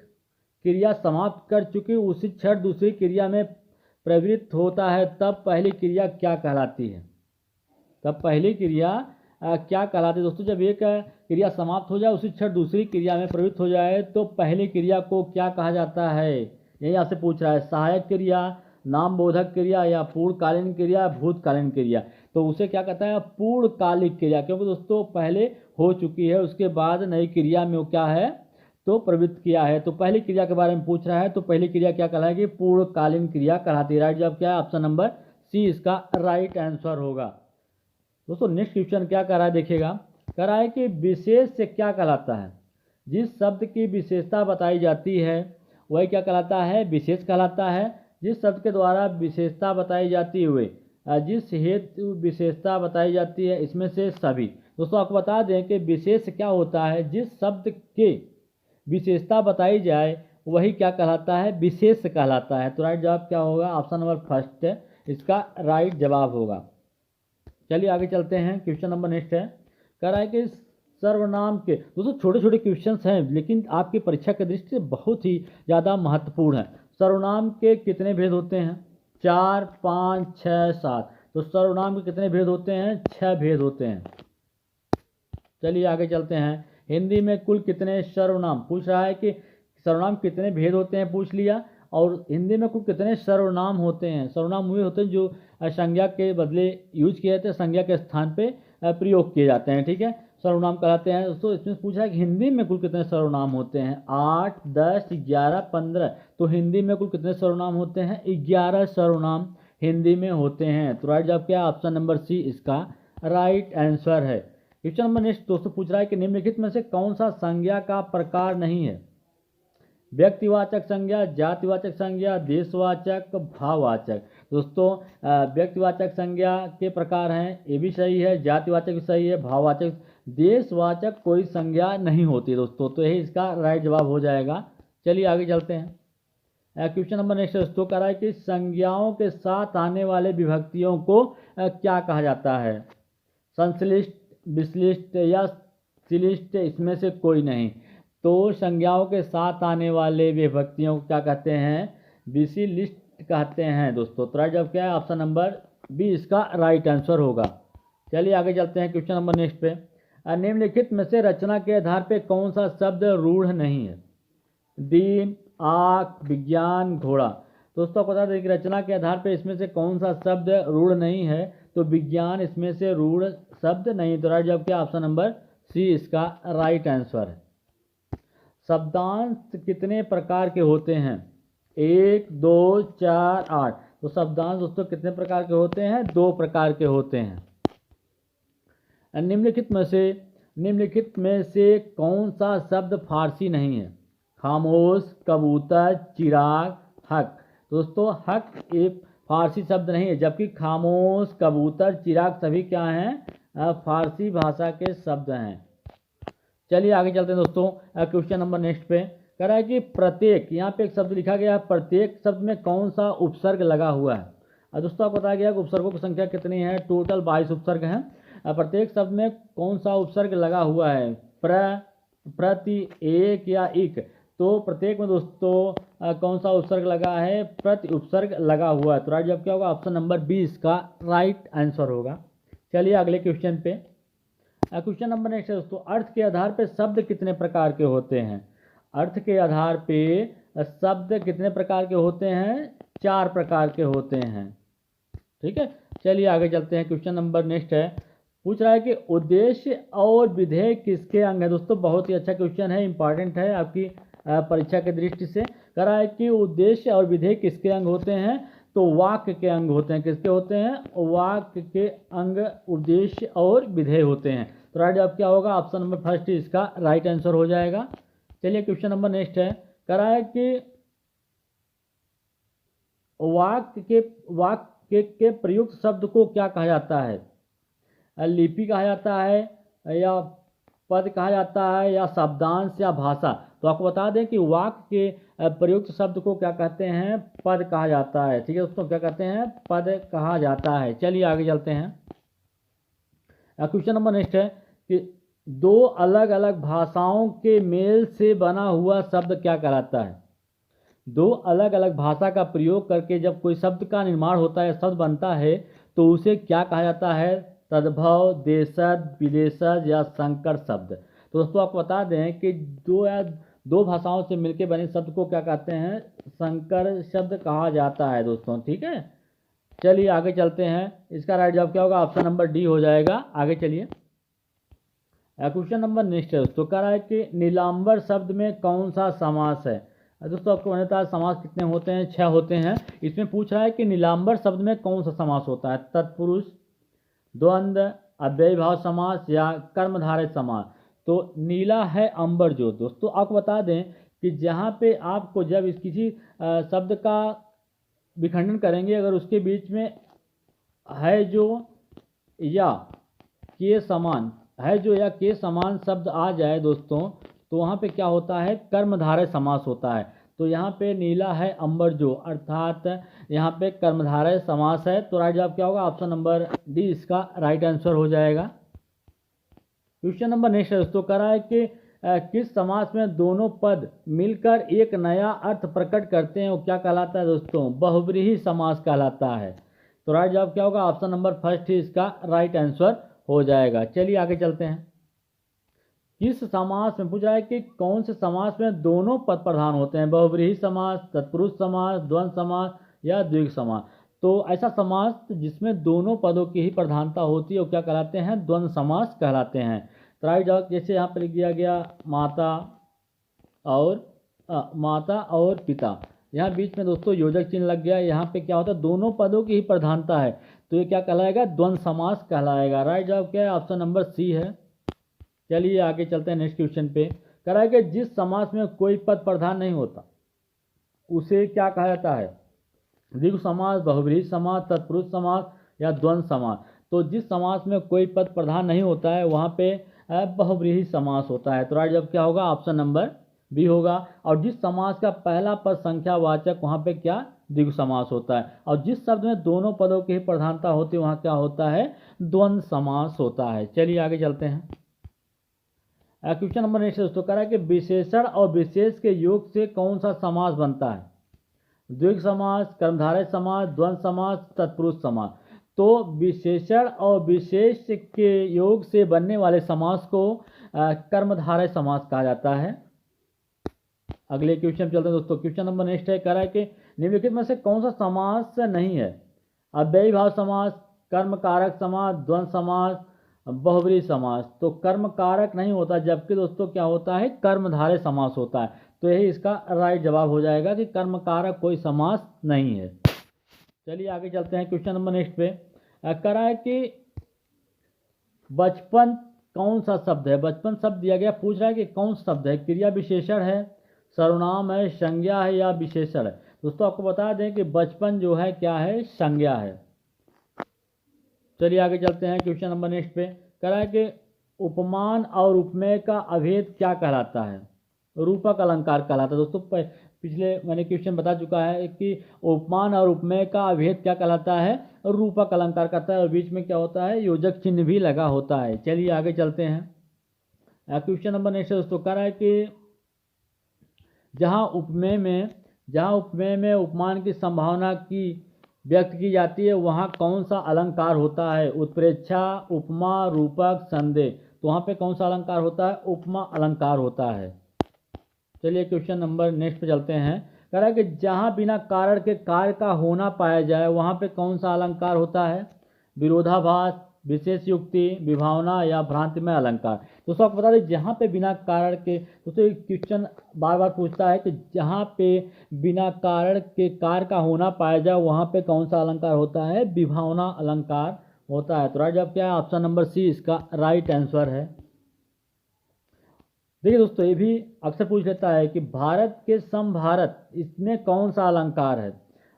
क्रिया समाप्त कर चुकी उसी क्षण दूसरी क्रिया में प्रवृत्त होता है तब पहली क्रिया क्या कहलाती है? तब पहली क्रिया क्या कहलाती है दोस्तों? जब एक क्रिया समाप्त हो जाए उसी क्षण दूसरी क्रिया में प्रवृत्त हो जाए तो पहली क्रिया को क्या कहा जाता है? यही आपसे पूछ रहा है। सहायक क्रिया, नाम बोधक क्रिया या पूर्णकालीन क्रिया, भूतकालीन क्रिया? तो उसे क्या कहता है? पूर्णकालिक क्रिया, क्योंकि दोस्तों पहले हो चुकी है उसके बाद नई क्रिया में वो क्या है? तो प्रवृत्त किया है। तो पहली क्रिया के बारे में पूछ रहा है, तो पहली क्रिया क्या कहलाएगी? पूर्णकालीन क्रिया कहलाती है। राइट जवाब क्या है? ऑप्शन नंबर सी इसका राइट आंसर होगा। दोस्तों नेक्स्ट क्वेश्चन क्या कर रहा है देखिएगा, कह रहा है कि विशेष से क्या कहलाता है? जिस शब्द की विशेषता बताई जाती है वही क्या कहलाता है? विशेष कहलाता है। जिस शब्द के द्वारा विशेषता बताई जाती हुए जिस हेतु विशेषता बताई जाती है इसमें से सभी। दोस्तों आपको बता दें कि विशेष क्या होता है? जिस शब्द के विशेषता बताई जाए वही क्या कहलाता है? विशेष कहलाता है। तो राइट जवाब क्या होगा? ऑप्शन नंबर फर्स्ट इसका राइट जवाब होगा। चलिए आगे चलते हैं। क्वेश्चन नंबर नेक्स्ट है, कह रहा है कि सर्वनाम के, दोस्तों छोटे छोटे क्वेश्चंस हैं लेकिन आपकी परीक्षा के दृष्टि से बहुत ही ज़्यादा महत्वपूर्ण है। सर्वनाम के कितने भेद होते हैं? 4, 5, 6, 7? तो सर्वनाम के कितने भेद होते हैं? 6 भेद होते हैं। चलिए आगे चलते हैं। हिंदी में कुल कितने सर्वनाम, पूछ रहा है कि सर्वनाम कितने भेद होते हैं पूछ लिया, और हिंदी में कुल कितने सर्वनाम होते हैं? सर्वनाम वे होते हैं जो संज्ञा के बदले यूज किए जाते हैं, संज्ञा के स्थान पे प्रयोग किए जाते हैं। ठीक है, सर्वनाम कहलाते हैं दोस्तों। इसमें पूछा है कि हिंदी में कुल कितने सर्वनाम होते हैं? 8, 10, 11, 15? तो हिंदी में कुल कितने सर्वनाम होते हैं? 11 सर्वनाम हिंदी में होते हैं। तो राइट जवाब क्या? ऑप्शन नंबर सी इसका राइट आंसर है। क्वेश्चन नंबर नेक्स्ट दोस्तों पूछ रहा है कि निम्नलिखित में से कौन सा संज्ञा का प्रकार नहीं है? व्यक्तिवाचक संज्ञा, जातिवाचक संज्ञा, देशवाचक, भाववाचक? दोस्तों व्यक्तिवाचक संज्ञा के प्रकार हैं, ये भी सही है, जातिवाचक भी सही है, भाववाचक, देशवाचक कोई संज्ञा नहीं होती दोस्तों, तो यही इसका राइट जवाब हो जाएगा। चलिए आगे चलते हैं। क्वेश्चन नंबर नेक्स्ट दोस्तों कह रहा है कि संज्ञाओं के साथ आने वाले विभक्तियों को क्या कहा जाता है? संश्लिष्ट, विश्लिष्ट या श्लिष्ट? इसमें से कोई नहीं। तो संज्ञाओं के साथ आने वाले विभक्तियों को क्या कहते हैं? विशिष्ट कहते हैं दोस्तों। तो राइट जवाब क्या है? ऑप्शन नंबर बी इसका राइट आंसर होगा। चलिए आगे चलते हैं क्वेश्चन नंबर नेक्स्ट पे। निम्नलिखित में से रचना के आधार पे कौन सा शब्द रूढ़ नहीं है? दीन, आँख, विज्ञान, घोड़ा। दोस्तों आपको बता दें कि रचना के आधार पे इसमें से कौन सा शब्द रूढ़ नहीं है, तो विज्ञान इसमें से रूढ़ शब्द नहीं। तो राइट जवाब क्या? ऑप्शन नंबर सी इसका राइट आंसर है। शब्दांश कितने प्रकार के होते हैं? 1, 2, 4, 8। तो शब्दांश दोस्तों कितने प्रकार के होते हैं? 2 प्रकार के होते हैं। निम्नलिखित में से कौन सा शब्द फारसी नहीं है? खामोश, कबूतर, चिराग, हक। दोस्तों हक एक फारसी शब्द नहीं है, जबकि खामोश, कबूतर, चिराग सभी क्या हैं? फारसी भाषा के शब्द हैं। चलिए आगे चलते हैं दोस्तों क्वेश्चन नंबर नेक्स्ट पे। कह रहा है कि प्रत्येक, यहाँ पे एक शब्द लिखा गया है, प्रत्येक शब्द में कौन सा उपसर्ग लगा हुआ है? दोस्तों आपको बताया गया कि उपसर्गों की संख्या कितनी है? टोटल 22 उपसर्ग हैं। प्रत्येक शब्द में कौन सा उपसर्ग लगा हुआ है? प्रति, एक या इक। तो प्रत्येक में दोस्तों कौन सा उपसर्ग लगा है? प्रति उपसर्ग लगा हुआ है। तो राइट जवाब क्या होगा? ऑप्शन नंबर बी इसका राइट आंसर होगा। चलिए अगले क्वेश्चन पे। क्वेश्चन नंबर नेक्स्ट है दोस्तों, अर्थ के आधार पे शब्द कितने प्रकार के होते हैं? अर्थ के आधार पे शब्द कितने प्रकार के होते हैं? 4 प्रकार के होते हैं। ठीक है, चलिए आगे चलते हैं। क्वेश्चन नंबर नेक्स्ट है, पूछ रहा है कि उद्देश्य और विधेय किसके अंग है? दोस्तों बहुत ही अच्छा क्वेश्चन है, इंपॉर्टेंट है आपकी परीक्षा की दृष्टि से। कह रहा है कि उद्देश्य और विधेय किसके अंग होते हैं? तो वाक्य के अंग होते हैं। किसके होते हैं? वाक्य के अंग उद्देश्य और विधेय होते हैं। तो राइट जवाब क्या होगा? ऑप्शन नंबर फर्स्ट इसका राइट आंसर हो जाएगा। चलिए क्वेश्चन नंबर नेक्स्ट है, कह रहा है कि वाक्य के प्रयुक्त शब्द को क्या कहा जाता है? लिपि कहा जाता है, या पद कहा जाता है, या शब्दांश, या भाषा। तो आपको बता दें कि वाक्य के प्रयुक्त शब्द को क्या कहते हैं? पद कहा जाता है। ठीक है दोस्तों, क्या कहते हैं? पद कहा जाता है। चलिए आगे चलते हैं। क्वेश्चन नंबर नेक्स्ट है कि 2 अलग अलग भाषाओं के मेल से बना हुआ शब्द क्या कहलाता है? 2 अलग अलग भाषा का प्रयोग करके जब कोई शब्द का निर्माण होता है, शब्द बनता है, तो उसे क्या कहा जाता है? तद्भव, देशज, विदेशज, या संकर शब्द। तो दोस्तों आपको बता दें कि 2 भाषाओं से मिलकर बने शब्द को क्या कहते हैं? संकर शब्द कहा जाता है दोस्तों। ठीक है, चलिए आगे चलते हैं। इसका राइट जवाब क्या होगा? ऑप्शन नंबर डी हो जाएगा। आगे चलिए। क्वेश्चन नंबर नेक्स्ट है दोस्तों, कह रहा है कि नीलांबर शब्द में कौन सा समास है? दोस्तों आपको पता है समास कितने होते हैं? 6 होते हैं। इसमें पूछ रहा है कि नीलांबर शब्द में कौन सा समास होता है? तत्पुरुष, द्वंद्व, अव्ययीभाव समास, या कर्मधारय समास। तो नीला है अंबर जो। दोस्तों आपको बता दें कि जहाँ पे आपको जब इस किसी शब्द का विखंडन करेंगे, अगर उसके बीच में है जो या के समान, है जो या के समान शब्द आ जाए दोस्तों, तो वहाँ पे क्या होता है? कर्मधारय समास होता है। तो यहाँ पे नीला है अंबर जो, अर्थात यहाँ पे कर्मधारय समास है। तो राइट जवाब क्या होगा? ऑप्शन नंबर डी इसका राइट आंसर हो जाएगा। क्वेश्चन नंबर नेक्स्ट है दोस्तों, कह रहा है कि किस समास में दोनों पद मिलकर एक नया अर्थ प्रकट करते हैं, वो क्या कहलाता है दोस्तों? बहुव्रीहि समास कहलाता है। तो राइट जवाब क्या होगा? ऑप्शन नंबर फर्स्ट ही इसका राइट आंसर हो जाएगा। चलिए आगे चलते हैं। किस समास में पूछा है कि कौन से समास में दोनों पद प्रधान होते हैं? बहुव्रीहि समास, तत्पुरुष समास, द्वंद्व समास, या द्विग समास। तो ऐसा समास जिसमें दोनों पदों की ही प्रधानता होती है वो क्या कहलाते हैं? द्वंद्व समास कहलाते हैं। तो राइट जवाब जैसे यहाँ पर लिख दिया गया माता और पिता, यहाँ बीच में दोस्तों योजक चिन्ह लग गया। यहाँ पे क्या होता है? दोनों पदों की ही प्रधानता है, तो ये क्या कहलाएगा? द्वंद्व समास कहलाएगा। राइट जवाब क्या है? ऑप्शन नंबर सी है। चलिए आगे चलते हैं नेक्स्ट क्वेश्चन पे। कह रहा है कि जिस समास में कोई पद प्रधान नहीं होता उसे क्या कहा जाता है? द्विगु समास, बहुव्रीहि समास, तत्पुरुष समास, या द्वंद्व समास। तो जिस समास में कोई पद प्रधान नहीं होता है वहाँ पे बहुव्रीहि समास होता है। तो राइट जवाब क्या होगा? ऑप्शन नंबर बी होगा। और जिस समास का पहला पद संख्यावाचक, वहाँ पे क्या? द्विगु समास होता है। और जिस शब्द में दोनों पदों की प्रधानता होती है वहाँ क्या होता है? द्वंद्व समास होता है। चलिए आगे चलते हैं। क्वेश्चन नंबर नेक्स्ट दोस्तों, कह रहा है कि विशेषण और विशेष के योग से कौन सा समास बनता है? द्विग समास, कर्मधारय समास, द्वंद्व समास, तत्पुरुष समास। तो विशेषण और विशेष के योग से बनने वाले समास को कर्मधारय समास कहा जाता है। अगले क्वेश्चन चलते हैं दोस्तों। क्वेश्चन नंबर नेक्स्ट है, कह रहा है कि निम्नलिखित में से कौन सा समास नहीं है? अव्ययी भाव समास, कर्म कारक समास, द्वंद्व समास, बहुब्रीहि समास। तो कर्म कारक नहीं होता, जबकि दोस्तों क्या होता है, कर्मधारय समास होता है। तो यही इसका राइट जवाब हो जाएगा कि कर्म कारक कोई समास नहीं है। चलिए आगे चलते हैं क्वेश्चन नंबर नेक्स्ट पे। कह रहा है कि बचपन कौन सा शब्द है? बचपन शब्द दिया गया, पूछ रहा है कि कौन सा शब्द है? क्रिया विशेषण है, सर्वनाम है, संज्ञा है या विशेषण है? दोस्तों आपको बता दें कि बचपन जो है क्या है, संज्ञा है। चलिए आगे चलते हैं क्वेश्चन नंबर नेक्स्ट पे। कह रहा है कि उपमान और उपमेय का अभेद क्या कहलाता है? रूपक अलंकार कहलाता है। दोस्तों पिछले मैंने क्वेश्चन बता चुका है कि उपमान और उपमेय का अभेद क्या कहलाता है, रूपक अलंकार कहता है, और बीच में क्या होता है, योजक चिन्ह भी लगा होता है। चलिए आगे चलते हैं क्वेश्चन नंबर नेक्स्ट दोस्तों। कह रहा है कि जहाँ उपमेय में उपमान की संभावना की व्यक्त की जाती है, वहाँ कौन सा अलंकार होता है? उत्प्रेक्षा, उपमा, रूपक, संदेह। तो वहाँ पे कौन सा अलंकार होता है? उपमा अलंकार होता है। चलिए क्वेश्चन नंबर नेक्स्ट पे चलते हैं। कह रहा है कि जहाँ बिना कारण के कार्य का होना पाया जाए, वहाँ पे कौन सा अलंकार होता है? विरोधाभास, विशेष युक्ति, विभावना या भ्रांतिमय अलंकार। दोस्तों आपको बता दें, जहाँ पे बिना कारण के, दोस्तों क्वेश्चन बार बार पूछता है कि जहाँ पे बिना कारण के कार्य का होना पाया जाए, वहाँ पे कौन सा अलंकार होता है? विभावना अलंकार होता है। तो राइट जवाब क्या है? ऑप्शन नंबर सी इसका राइट आंसर है। देखिए दोस्तों, ये भी अक्सर पूछ लेता है कि भारत के समभारत, इसमें कौन सा अलंकार है?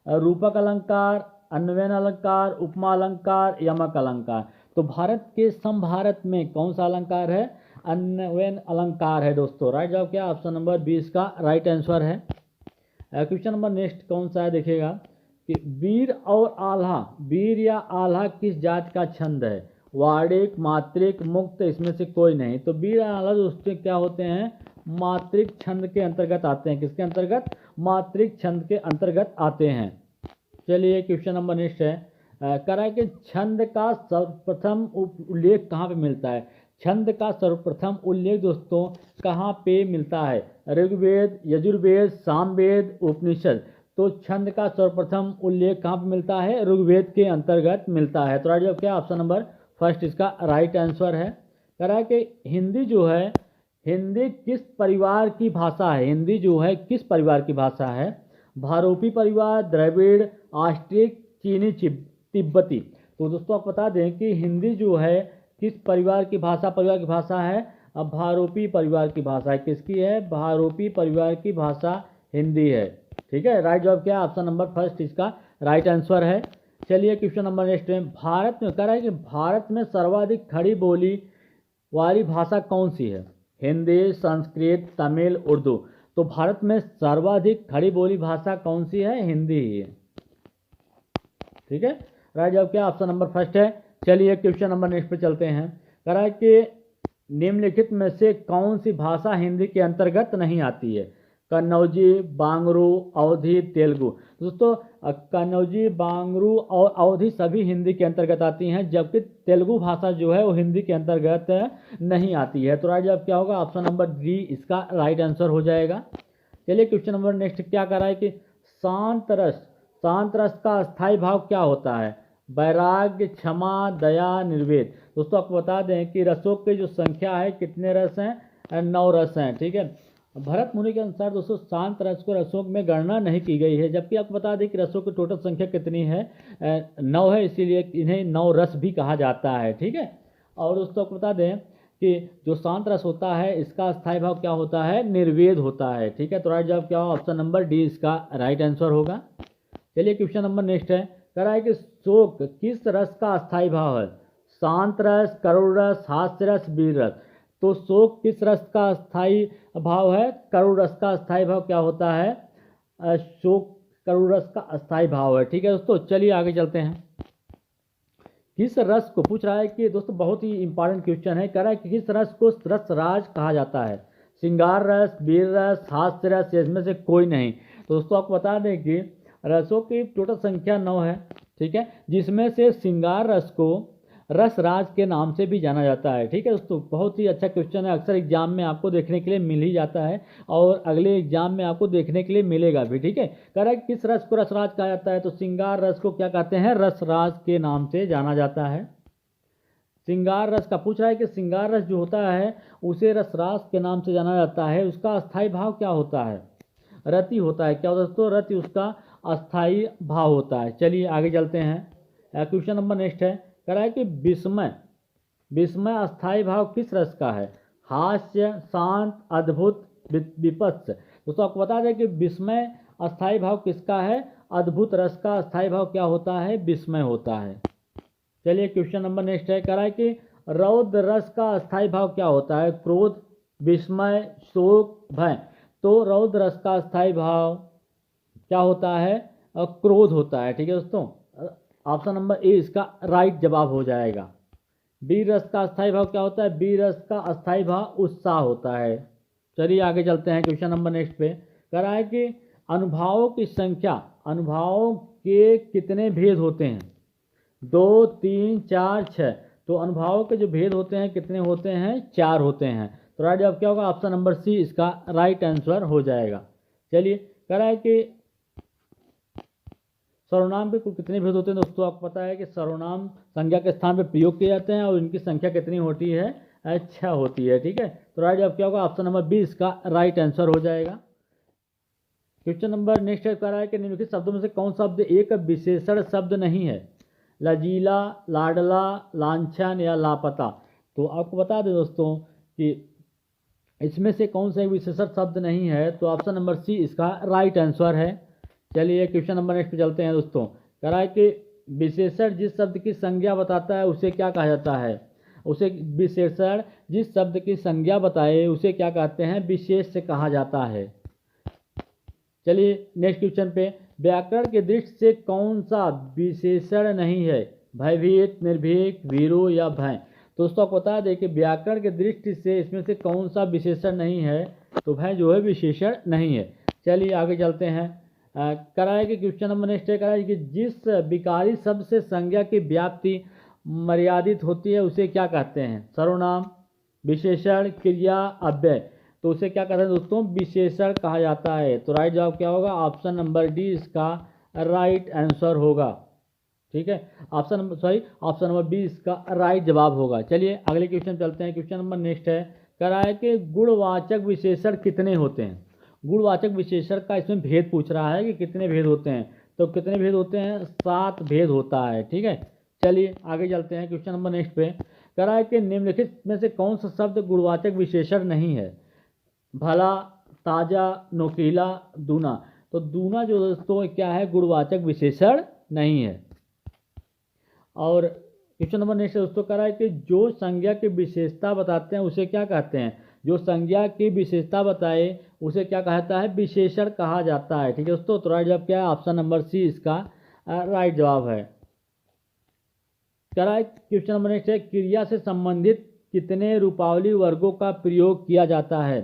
रूपक अलंकार, अन्वयन अलंकार, उपमा अलंकार, यमक अलंकार। तो भारत के समभारत में कौन सा अलंकार है? अन्वयन अलंकार है दोस्तों। राइट जवाब क्या? ऑप्शन नंबर 20 का राइट आंसर है। क्वेश्चन नंबर नेक्स्ट कौन सा है देखिएगा कि वीर और आल्हा, वीर या आल्हा किस जात का छंद है? वार्णिक, मात्रिक, मुक्त, इसमें से कोई नहीं। तो वीर और आल्हा दोस्तों क्या होते हैं? मात्रिक छंद के अंतर्गत आते हैं। किसके अंतर्गत? मात्रिक छंद के अंतर्गत आते हैं। चलिए क्वेश्चन नंबर नेक्स्ट है। कह रहा है कि छंद का सर्वप्रथम उल्लेख कहाँ पे मिलता है? छंद का सर्वप्रथम उल्लेख दोस्तों कहाँ पे मिलता है? ऋग्वेद, यजुर्वेद, सामवेद, उपनिषद। तो छंद का सर्वप्रथम उल्लेख कहाँ पे मिलता है? ऋग्वेद के अंतर्गत मिलता है। तो राइट जवाब क्या? ऑप्शन नंबर फर्स्ट इसका राइट आंसर है। कह रहा है कि हिंदी जो है, हिंदी किस परिवार की भाषा है? हिंदी जो है किस परिवार की भाषा है? भारोपी परिवार, द्रविड़, ऑस्ट्रिक, चीनी, तिब्बती। तो दोस्तों आप बता दें कि हिंदी जो है किस परिवार की भाषा है? अब भारोपी परिवार की भाषा है। किसकी है? भारोपी परिवार की भाषा हिंदी है। ठीक है, राइट जवाब क्या है? ऑप्शन नंबर फर्स्ट इसका राइट आंसर है। चलिए क्वेश्चन नंबर नेक्स्ट है। भारत में कह रहा है कि भारत में सर्वाधिक खड़ी बोली वाली भाषा कौन सी है? हिंदी, संस्कृत, तमिल, उर्दू। तो भारत में सर्वाधिक खड़ी बोली भाषा कौन सी है? हिंदी ही है। ठीक है, राइट जवाब क्या? ऑप्शन नंबर फर्स्ट है। चलिए क्वेश्चन नंबर नेक्स्ट पे चलते हैं। कह रहा है कि निम्नलिखित में से कौन सी भाषा हिंदी के अंतर्गत नहीं आती है? कन्नौजी, बांगरू, अवधी, तेलुगु। दोस्तों कन्नौजी, बांगरू और अवधी सभी हिंदी के अंतर्गत आती हैं, जबकि तेलुगु भाषा जो है वो हिंदी के अंतर्गत नहीं आती है। तो राइट जवाब क्या होगा? ऑप्शन नंबर डी इसका राइट आंसर हो जाएगा। चलिए क्वेश्चन नंबर नेक्स्ट क्या कर रहा है कि शांत रस का स्थायी भाव क्या होता है? वैराग्य, क्षमा, दया, निर्वेद। दोस्तों आपको बता दें कि रसों की जो संख्या है, कितने रस हैं? 9 रस हैं। ठीक है, भरत मुनि के अनुसार दोस्तों शांत रस को रसों में गणना नहीं की गई है, जबकि आपको बता दें कि रसों की टोटल संख्या कितनी है? 9 है, इसीलिए इन्हें 9 रस भी कहा जाता है। ठीक है, और दोस्तों आपको बता दें कि जो शांत रस होता है इसका स्थायी भाव क्या होता है? निर्वेद होता है। ठीक है, तो राइट जवाब क्या होगा? ऑप्शन नंबर डी इसका राइट आंसर होगा। चलिए क्वेश्चन नंबर नेक्स्ट है। कह रहा है कि शोक किस रस का स्थायी भाव है? शांत रस, करुण रस, हास्य रस, वीर रस। तो शोक किस रस का स्थायी भाव है? करुण रस का स्थायी भाव क्या होता है? शोक करुण रस का स्थायी भाव है। ठीक है दोस्तों, चलिए आगे चलते हैं। किस रस को पूछ रहा है कि दोस्तों बहुत ही इंपॉर्टेंट क्वेश्चन है। कह रहा है कि किस रस को रस राज कहा जाता है? श्रृंगार रस, वीर रस, हास्य रस, इसमें से कोई नहीं। तो दोस्तों आपको बता दें कि रसों की टोटल संख्या 9 है। ठीक है, जिसमें से श्रृंगार रस को रसराज के नाम से भी जाना जाता है। ठीक है दोस्तों, बहुत ही अच्छा क्वेश्चन है, अक्सर एग्जाम में आपको देखने के लिए मिल ही जाता है और अगले एग्जाम में आपको देखने के लिए मिलेगा भी। ठीक है, कह रहा है किस रस को रसराज कहा जाता है, तो श्रृंगार रस को क्या कहते हैं, रसराज के नाम से जाना जाता है। श्रृंगार रस का पूछ रहा है कि श्रृंगार रस जो होता है उसे रसराज के नाम से जाना जाता है, उसका अस्थायी भाव क्या होता है, रति होता है। क्या होता है दोस्तों, रति उसका अस्थायी भाव होता है। चलिए आगे चलते हैं, क्वेश्चन नंबर नेक्स्ट है, कह रहा है कि विस्मय, विस्मय अस्थायी भाव किस रस का है, हास्य, शांत, अद्भुत, विपत्स। दोस्तों आपको बता दें कि विस्मय अस्थायी भाव किसका है, अद्भुत रस का अस्थायी भाव क्या होता है, विस्मय होता है। चलिए क्वेश्चन नंबर नेक्स्ट है, कह रहा है कि रौद्र रस का अस्थायी भाव क्या होता है, क्रोध, विस्मय, शोक, भय। तो रौद्र रस का अस्थायी भाव क्या होता है, क्रोध होता है। ठीक है दोस्तों, ऑप्शन नंबर ए इसका राइट जवाब हो जाएगा। वीर रस का अस्थायी भाव क्या होता है, वीर रस का अस्थायी भाव उत्साह होता है। चलिए आगे चलते हैं, क्वेश्चन नंबर नेक्स्ट पे कह रहा है कि अनुभावों की संख्या, अनुभावों के कितने भेद होते हैं, 2, 3, 4, 6। तो अनुभावों के जो भेद होते हैं कितने होते हैं, 4 होते हैं। तो राइट जवाब क्या होगा, ऑप्शन नंबर सी इसका राइट आंसर हो जाएगा। चलिए कह रहा है कि सर्वनाम के कुल कितने भेद होते हैं। दोस्तों आपको पता है कि सर्वनाम संज्ञा के स्थान पर प्रयोग किए जाते हैं और इनकी संख्या कितनी होती है, 6 होती है। ठीक है, तो राइट जवाब क्या होगा, ऑप्शन नंबर बी इसका राइट आंसर हो जाएगा। क्वेश्चन नंबर नेक्स्ट कह रहा है कि निम्नलिखित शब्दों में से कौन शब्द एक विशेषण शब्द नहीं है, लजीला, लाडला, लांछन या लापता। तो आपको बता दें दोस्तों कि इसमें से कौन सा एक विशेषण शब्द नहीं है, तो ऑप्शन नंबर सी इसका राइट आंसर है। चलिए क्वेश्चन नंबर नेक्स्ट पे चलते हैं दोस्तों, कह रहा है कि विशेषण जिस शब्द की संज्ञा बताता है उसे क्या कहा जाता है, उसे विशेषण जिस शब्द की संज्ञा बताए उसे क्या कहते हैं, विशेष से कहा जाता है। चलिए नेक्स्ट क्वेश्चन पे, व्याकरण की दृष्टि से कौन सा विशेषण नहीं है, भयभीत, निर्भीक, वीरू या भय। दोस्तों आपको बता दें कि व्याकरण की दृष्टि से इसमें से कौन सा विशेषण नहीं है, तो भय जो है विशेषण नहीं है। चलिए आगे चलते हैं, कराए कि क्वेश्चन नंबर नेक्स्ट है, कराए कि जिस विकारी शब्द से संज्ञा की व्याप्ति मर्यादित होती है उसे क्या कहते हैं, सर्वनाम, विशेषण, क्रिया, अव्यय। तो उसे क्या कहते हैं दोस्तों, विशेषण कहा जाता है। तो राइट जवाब क्या होगा, ऑप्शन नंबर डी इसका राइट आंसर होगा। ठीक है, ऑप्शन नंबर बी इसका राइट जवाब होगा। चलिए अगले क्वेश्चन चलते हैं, क्वेश्चन नंबर नेक्स्ट है, कह रहा है कि गुणवाचक विशेषण कितने होते हैं। गुणवाचक विशेषण का इसमें भेद पूछ रहा है कि कितने भेद होते हैं, तो कितने भेद होते हैं, 7 भेद होता है। ठीक है, चलिए आगे चलते हैं, क्वेश्चन नंबर नेक्स्ट पे कह रहा है कि निम्नलिखित में से कौन सा शब्द गुणवाचक विशेषण नहीं है, भला, ताजा, नोकीला, दूना। तो दूना जो दोस्तों क्या है, गुणवाचक विशेषण नहीं है। और क्वेश्चन नंबर नेक्स्ट दोस्तों कह रहा है कि जो संज्ञा की विशेषता बताते हैं उसे क्या कहते हैं, जो संज्ञा की विशेषता बताए उसे क्या कहता है, विशेषण कहा जाता है। ठीक है दोस्तों, तो राइट जवाब क्या है, ऑप्शन नंबर सी इसका राइट जवाब है। कह रहा है क्वेश्चन नंबर नेक्स्ट है, क्रिया से संबंधित कितने रूपावली वर्गों का प्रयोग किया जाता है,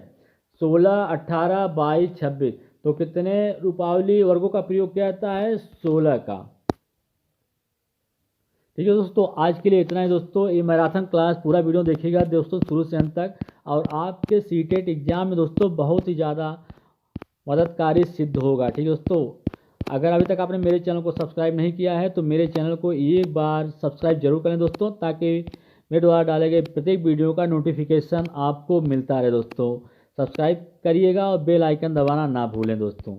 16, 18, 22, 26। तो कितने रूपावली वर्गों का प्रयोग किया जाता है, 16 का। ठीक है दोस्तों, आज के लिए इतना ही दोस्तों। ये मैराथन क्लास पूरा वीडियो देखिएगा दोस्तों शुरू से अंत तक, और आपके सीटेट एग्जाम में दोस्तों बहुत ही ज़्यादा मददकारी सिद्ध होगा। ठीक है दोस्तों, अगर अभी तक आपने मेरे चैनल को सब्सक्राइब नहीं किया है तो मेरे चैनल को एक बार सब्सक्राइब जरूर करें दोस्तों, ताकि मेरे द्वारा डाले गए प्रत्येक वीडियो का नोटिफिकेशन आपको मिलता रहे दोस्तों। सब्सक्राइब करिएगा और बेल आइकन दबाना ना भूलें दोस्तों।